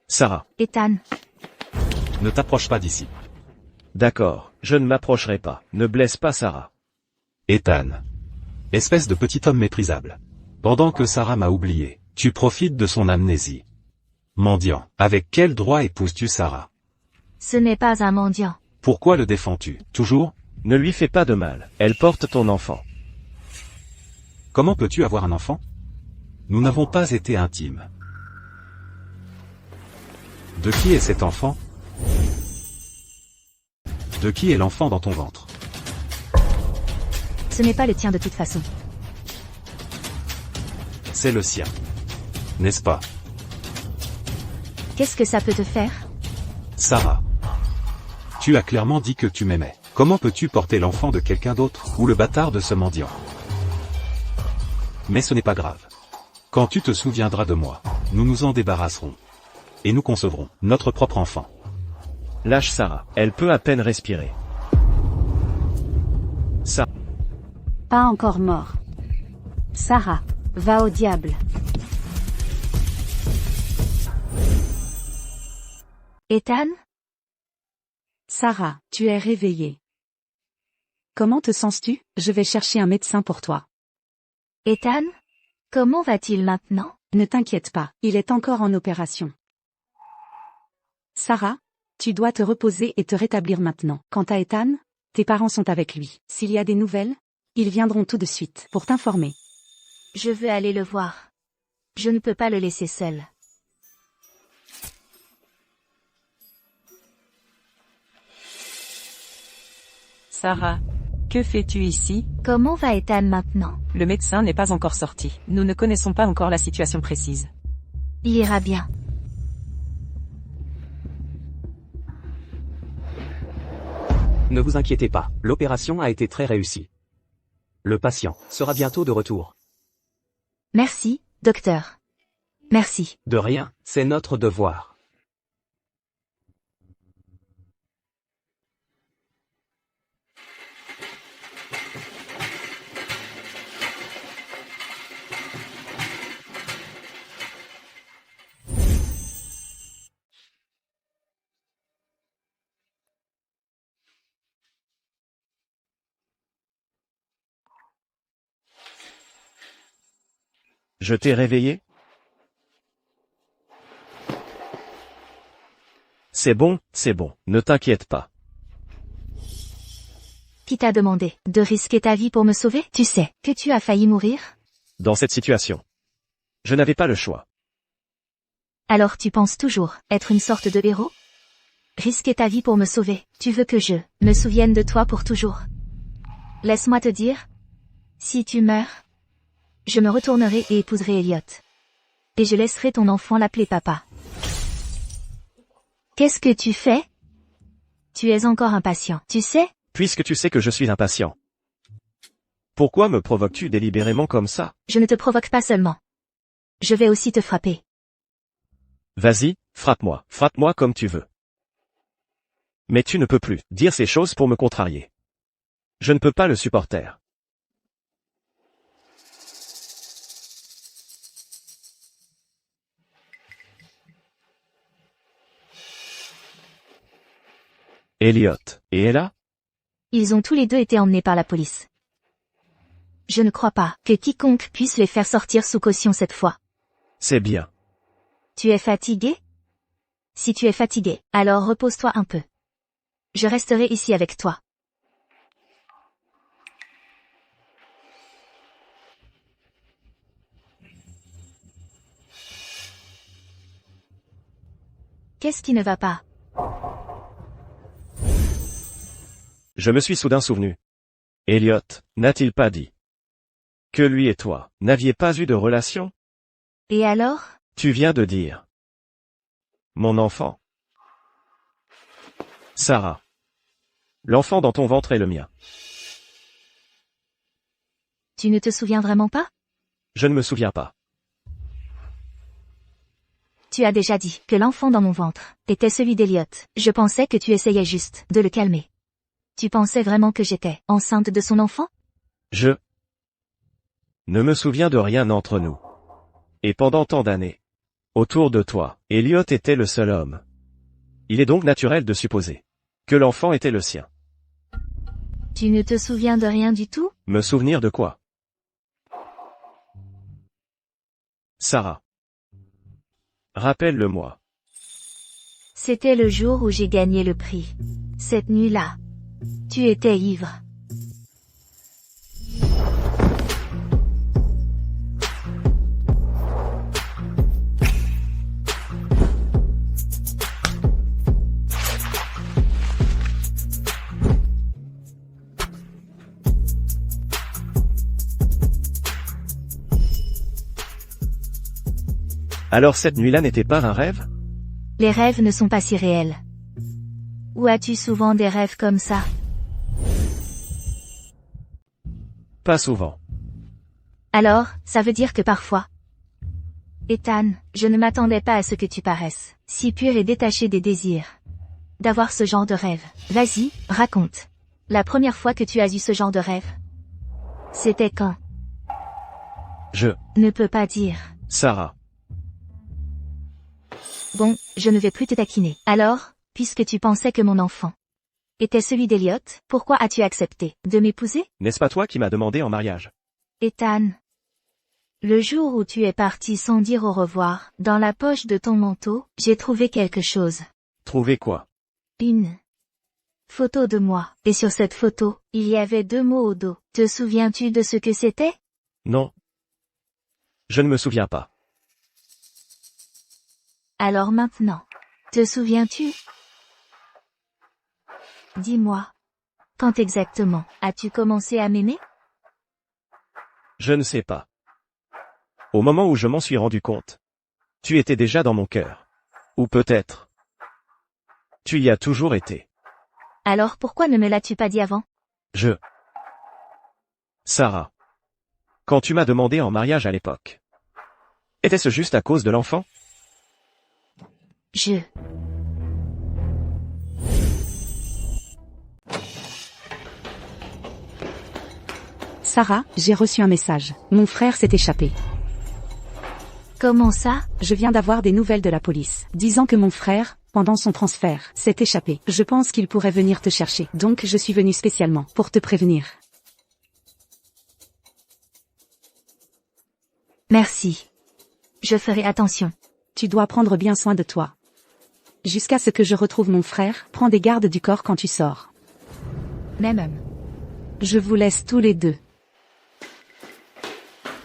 Sarah. Ethan. Ne t'approche pas d'ici. D'accord, je ne m'approcherai pas. Ne blesse pas Sarah. Ethan. Espèce de petit homme méprisable. Pendant que Sarah m'a oublié, tu profites de son amnésie. Mendiant. Avec quel droit épouses-tu Sarah? Ce n'est pas un mendiant. Pourquoi le défends-tu? Toujours? Ne lui fais pas de mal. Elle porte ton enfant. Comment peux-tu avoir un enfant? Nous n'avons pas été intimes. De qui est cet enfant? De qui est l'enfant dans ton ventre? Ce n'est pas le tien de toute façon. C'est le sien. N'est-ce pas? Qu'est-ce que ça peut te faire? Sarah. Tu as clairement dit que tu m'aimais. Comment peux-tu porter l'enfant de quelqu'un d'autre, ou le bâtard de ce mendiant? Mais ce n'est pas grave. Quand tu te souviendras de moi, nous nous en débarrasserons. Et nous concevrons notre propre enfant. Lâche Sarah. Elle peut à peine respirer. Sarah. Pas encore mort. Sarah, va au diable. Ethan? Sarah, tu es réveillée. Comment te sens-tu? Je vais chercher un médecin pour toi. Ethan? Comment va-t-il maintenant? Ne t'inquiète pas, il est encore en opération. Sarah, tu dois te reposer et te rétablir maintenant. Quant à Ethan, tes parents sont avec lui. S'il y a des nouvelles, ils viendront tout de suite pour t'informer. Je veux aller le voir. Je ne peux pas le laisser seul. Sarah, que fais-tu ici? Comment va Ethan maintenant? Le médecin n'est pas encore sorti. Nous ne connaissons pas encore la situation précise. Il ira bien. Ne vous inquiétez pas, l'opération a été très réussie. Le patient sera bientôt de retour. Merci, docteur. Merci. De rien, c'est notre devoir. Je t'ai réveillé? C'est bon, ne t'inquiète pas. Qui t'a demandé de risquer ta vie pour me sauver? Tu sais que tu as failli mourir? Dans cette situation, je n'avais pas le choix. Alors tu penses toujours être une sorte de héros? Risquer ta vie pour me sauver, tu veux que je me souvienne de toi pour toujours? Laisse-moi te dire, si tu meurs, je me retournerai et épouserai Elliot. Et je laisserai ton enfant l'appeler papa. Qu'est-ce que tu fais? Tu es encore impatient, tu sais? Puisque tu sais que je suis impatient. Pourquoi me provoques-tu délibérément comme ça? Je ne te provoque pas seulement. Je vais aussi te frapper. Vas-y, frappe-moi comme tu veux. Mais tu ne peux plus dire ces choses pour me contrarier. Je ne peux pas le supporter. Elliot et Ella? Ils ont tous les deux été emmenés par la police. Je ne crois pas que quiconque puisse les faire sortir sous caution cette fois. C'est bien. Tu es fatigué? Si tu es fatigué, alors repose-toi un peu. Je resterai ici avec toi. Qu'est-ce qui ne va pas? Je me suis soudain souvenu. Elliot, n'a-t-il pas dit que lui et toi n'aviez pas eu de relation? Et alors? Tu viens de dire. Mon enfant. Sarah. L'enfant dans ton ventre est le mien. Tu ne te souviens vraiment pas? Je ne me souviens pas. Tu as déjà dit que l'enfant dans mon ventre était celui d'Elliot. Je pensais que tu essayais juste de le calmer. Tu pensais vraiment que j'étais enceinte de son enfant? Je ne me souviens de rien entre nous. Et pendant tant d'années, autour de toi, Elliot était le seul homme. Il est donc naturel de supposer que l'enfant était le sien. Tu ne te souviens de rien du tout? Me souvenir de quoi? Sarah. Rappelle-le-moi. C'était le jour où j'ai gagné le prix. Cette nuit-là. Tu étais ivre. Alors cette nuit-là n'était pas un rêve? Les rêves ne sont pas si réels. Ou as-tu souvent des rêves comme ça? Pas souvent. Alors, ça veut dire que parfois. Ethan, je ne m'attendais pas à ce que tu paraisses si pur et détaché des désirs. D'avoir ce genre de rêve. Vas-y, raconte. La première fois que tu as eu ce genre de rêve. C'était quand? Je ne peux pas dire. Sarah. Bon, je ne vais plus te taquiner. Alors, puisque tu pensais que mon enfant était celui d'Eliot, pourquoi as-tu accepté de m'épouser? N'est-ce pas toi qui m'as demandé en mariage? Ethan. Le jour où tu es parti sans dire au revoir, dans la poche de ton manteau, j'ai trouvé quelque chose. Trouvé quoi? Une photo de moi. Et sur cette photo, il y avait 2 mots au dos. Te souviens-tu de ce que c'était? Non. Je ne me souviens pas. Alors maintenant, te souviens-tu? Dis-moi. Quand exactement as-tu commencé à m'aimer? Je ne sais pas. Au moment où je m'en suis rendu compte. Tu étais déjà dans mon cœur. Ou peut-être. Tu y as toujours été. Alors pourquoi ne me l'as-tu pas dit avant? Sarah. Quand tu m'as demandé en mariage à l'époque. Était-ce juste à cause de l'enfant? Sarah, j'ai reçu un message. Mon frère s'est échappé. Comment ça? Je viens d'avoir des nouvelles de la police, disant que mon frère, pendant son transfert, s'est échappé. Je pense qu'il pourrait venir te chercher. Donc je suis venue spécialement pour te prévenir. Merci. Je ferai attention. Tu dois prendre bien soin de toi. Jusqu'à ce que je retrouve mon frère, prends des gardes du corps quand tu sors. Même. Je vous laisse tous les deux.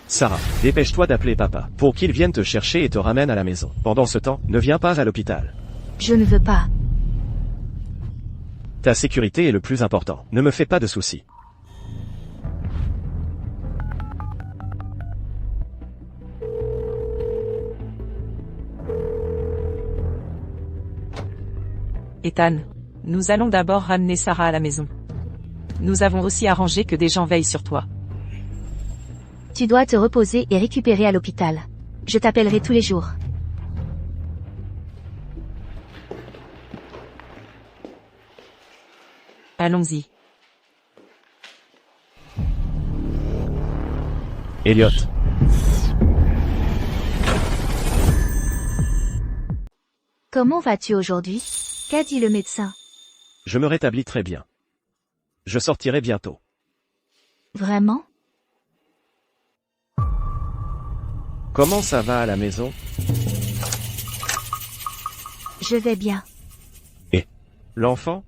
Sarah, dépêche-toi d'appeler papa, pour qu'il vienne te chercher et te ramène à la maison. Pendant ce temps, ne viens pas à l'hôpital. Je ne veux pas. Ta sécurité est le plus important. Ne me fais pas de soucis. Ethan, nous allons d'abord ramener Sarah à la maison. Nous avons aussi arrangé que des gens veillent sur toi. Tu dois te reposer et récupérer à l'hôpital. Je t'appellerai tous les jours. Allons-y. Elliot. Comment vas-tu aujourd'hui? Qu'a dit le médecin? Je me rétablis très bien. Je sortirai bientôt. Vraiment? Comment ça va à la maison? Je vais bien. Et l'enfant?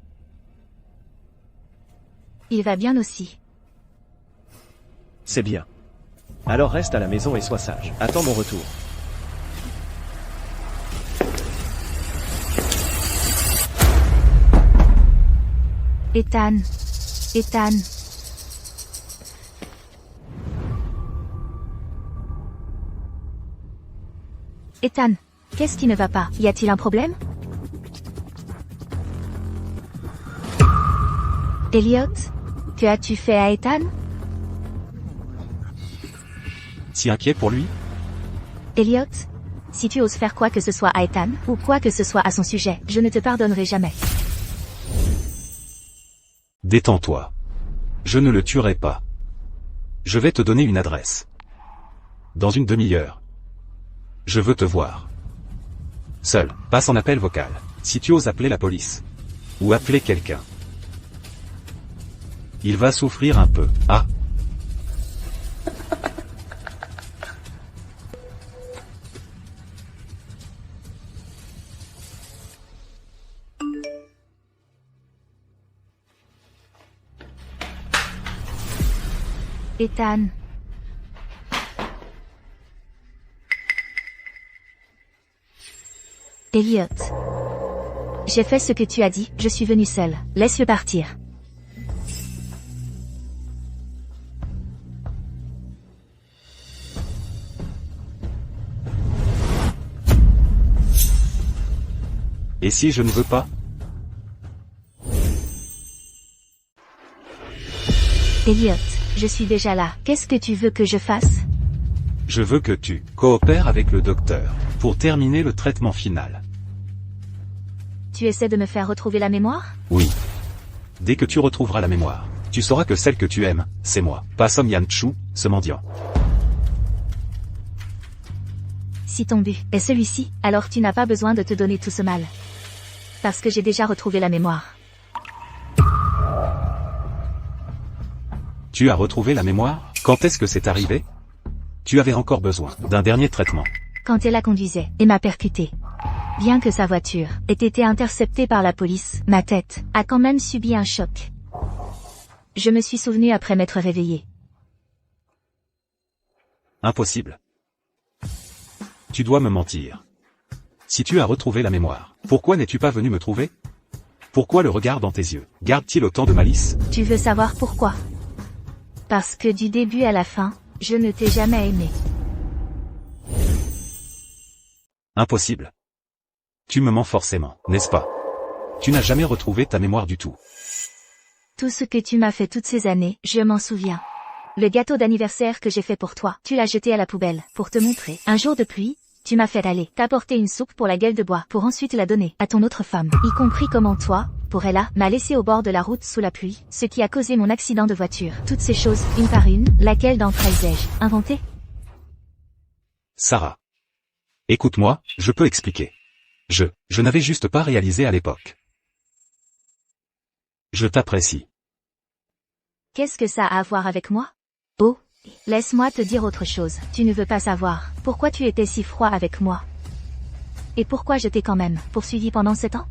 Il va bien aussi. C'est bien. Alors reste à la maison et sois sage. Attends mon retour. Ethan. Ethan. Ethan, qu'est-ce qui ne va pas? Y a-t-il un problème? Elliot, que as-tu fait à Ethan? Si inquiet pour lui? Elliot, si tu oses faire quoi que ce soit à Ethan, ou quoi que ce soit à son sujet, je ne te pardonnerai jamais. Détends-toi. Je ne le tuerai pas. Je vais te donner une adresse. Dans une demi-heure. Je veux te voir. Seul, passe en appel vocal. Si tu oses appeler la police. Ou appeler quelqu'un. Il va souffrir un peu. Ah. Ethan. Elliot. J'ai fait ce que tu as dit, je suis venu seul. Laisse-le partir. Et si je ne veux pas? Elliot, je suis déjà là. Qu'est-ce que tu veux que je fasse? Je veux que tu coopères avec le docteur pour terminer le traitement final. Tu essaies de me faire retrouver la mémoire? Oui. Dès que tu retrouveras la mémoire, tu sauras que celle que tu aimes, c'est moi, pas Song Yan-Chu, ce mendiant. Si ton but est celui-ci, alors tu n'as pas besoin de te donner tout ce mal. Parce que j'ai déjà retrouvé la mémoire. Tu as retrouvé la mémoire? Quand est-ce que c'est arrivé? Tu avais encore besoin d'un dernier traitement. Quand elle la conduisait et m'a percuté. Bien que sa voiture ait été interceptée par la police, ma tête a quand même subi un choc. Je me suis souvenu après m'être réveillé. Impossible. Tu dois me mentir. Si tu as retrouvé la mémoire, pourquoi n'es-tu pas venu me trouver? Pourquoi le regard dans tes yeux garde-t-il autant de malice? Tu veux savoir pourquoi? Parce que du début à la fin, je ne t'ai jamais aimé. Impossible. Tu me mens forcément, n'est-ce pas? Tu n'as jamais retrouvé ta mémoire du tout. Tout ce que tu m'as fait toutes ces années, je m'en souviens. Le gâteau d'anniversaire que j'ai fait pour toi, tu l'as jeté à la poubelle, pour te montrer. Un jour de pluie, tu m'as fait aller t'apporter une soupe pour la gueule de bois, pour ensuite la donner à ton autre femme, y compris comment toi, pour Ella, m'a laissé au bord de la route sous la pluie, ce qui a causé mon accident de voiture. Toutes ces choses, une par une, laquelle d'entre elles ai-je inventé? Sarah. Écoute-moi, je peux expliquer. Je n'avais juste pas réalisé à l'époque. Je t'apprécie. Qu'est-ce que ça a à voir avec moi? Oh, laisse-moi te dire autre chose. Tu ne veux pas savoir pourquoi tu étais si froid avec moi. Et pourquoi je t'ai quand même poursuivi pendant 7 ans?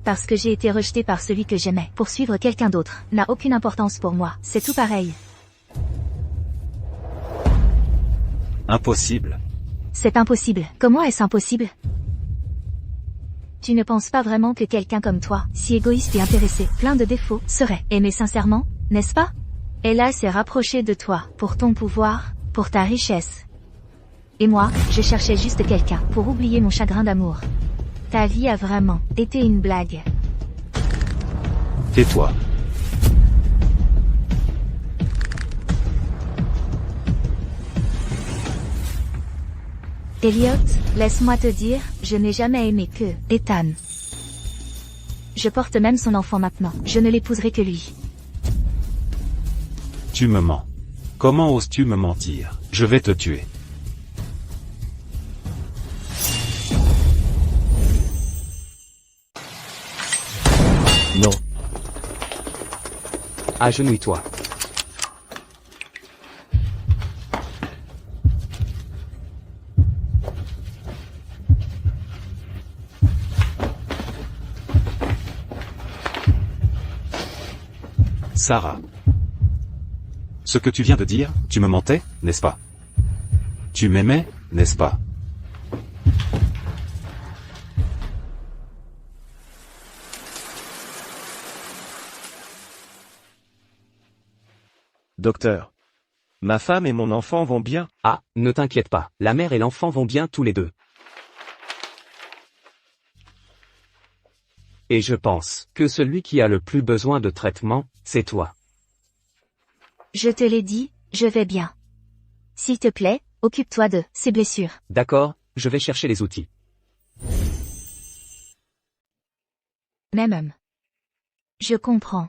Parce que j'ai été rejetée par celui que j'aimais. Poursuivre quelqu'un d'autre n'a aucune importance pour moi. C'est tout pareil. Impossible. C'est impossible. Comment est-ce impossible? Tu ne penses pas vraiment que quelqu'un comme toi, si égoïste et intéressé, plein de défauts, serait aimé sincèrement, n'est-ce pas? Ella s'est rapprochée de toi, pour ton pouvoir, pour ta richesse. Et moi, je cherchais juste quelqu'un, pour oublier mon chagrin d'amour. Ta vie a vraiment été une blague. Tais-toi. Elliot, laisse-moi te dire, je n'ai jamais aimé que Ethan. Je porte même son enfant maintenant. Je ne l'épouserai que lui. Tu me mens. Comment oses-tu me mentir? Je vais te tuer. Non. Agenouille-toi. Sarah. Ce que tu viens de dire, tu me mentais, n'est-ce pas? Tu m'aimais, n'est-ce pas? Docteur. Ma femme et mon enfant vont bien? Ah, ne t'inquiète pas, la mère et l'enfant vont bien tous les deux. Et je pense que celui qui a le plus besoin de traitement, c'est toi. Je te l'ai dit, je vais bien. S'il te plaît, occupe-toi de ces blessures. D'accord, je vais chercher les outils. Même. Je comprends.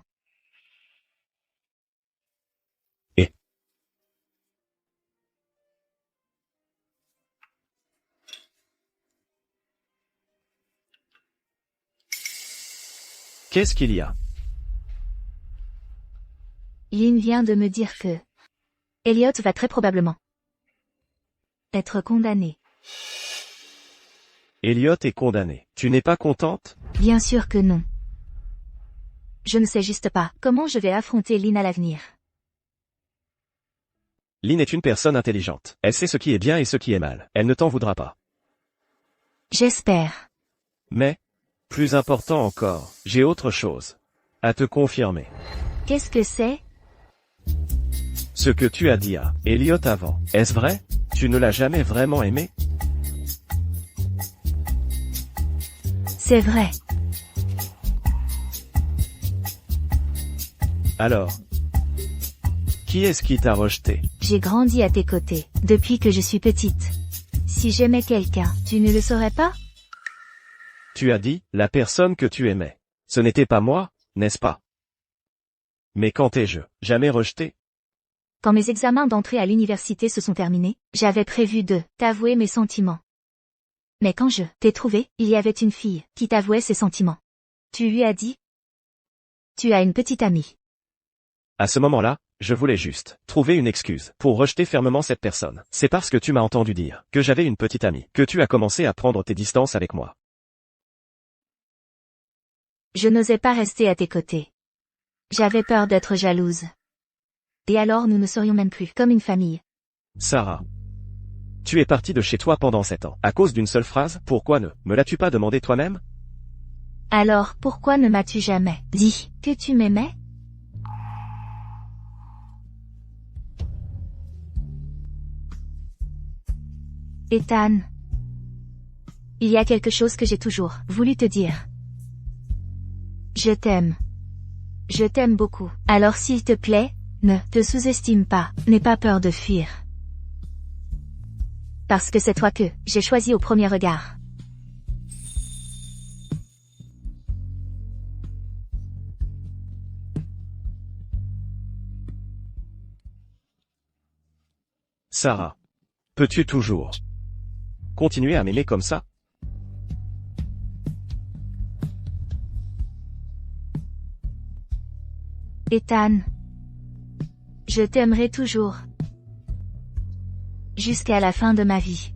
Qu'est-ce qu'il y a? Lynn vient de me dire que Elliot va très probablement être condamné. Elliot est condamné. Tu n'es pas contente? Bien sûr que non. Je ne sais juste pas comment je vais affronter Lynn à l'avenir. Lynn est une personne intelligente. Elle sait ce qui est bien et ce qui est mal. Elle ne t'en voudra pas. J'espère. Mais, plus important encore, j'ai autre chose à te confirmer. Qu'est-ce que c'est? Ce que tu as dit à Elliot avant, est-ce vrai? Tu Tu ne l'as jamais vraiment aimé? C'est vrai. Alors, qui est-ce qui t'a rejeté? J'ai grandi à tes côtés, depuis que je suis petite. Si j'aimais quelqu'un, tu ne le saurais pas? Tu as dit, la personne que tu aimais. Ce n'était pas moi, n'est-ce pas? Mais quand t'ai-je jamais rejeté? Quand mes examens d'entrée à l'université se sont terminés, j'avais prévu de t'avouer mes sentiments. Mais quand je t'ai trouvé, il y avait une fille qui t'avouait ses sentiments. Tu lui as dit? Tu as une petite amie. À ce moment-là, je voulais juste trouver une excuse pour rejeter fermement cette personne. C'est parce que tu m'as entendu dire que j'avais une petite amie que tu as commencé à prendre tes distances avec moi. Je n'osais pas rester à tes côtés. J'avais peur d'être jalouse. Et alors nous ne serions même plus comme une famille. Sarah. Tu es partie de chez toi pendant 7 ans. À cause d'une seule phrase, pourquoi ne me l'as-tu pas demandé toi-même? Alors pourquoi ne m'as-tu jamais dit que tu m'aimais? Ethan. Il y a quelque chose que j'ai toujours voulu te dire. Je t'aime. Je t'aime beaucoup. Alors s'il te plaît, ne te sous-estime pas, n'aie pas peur de fuir. Parce que c'est toi que j'ai choisi au premier regard. Sarah. Peux-tu toujours continuer à m'aimer comme ça? Ethan. Je t'aimerai toujours. Jusqu'à la fin de ma vie.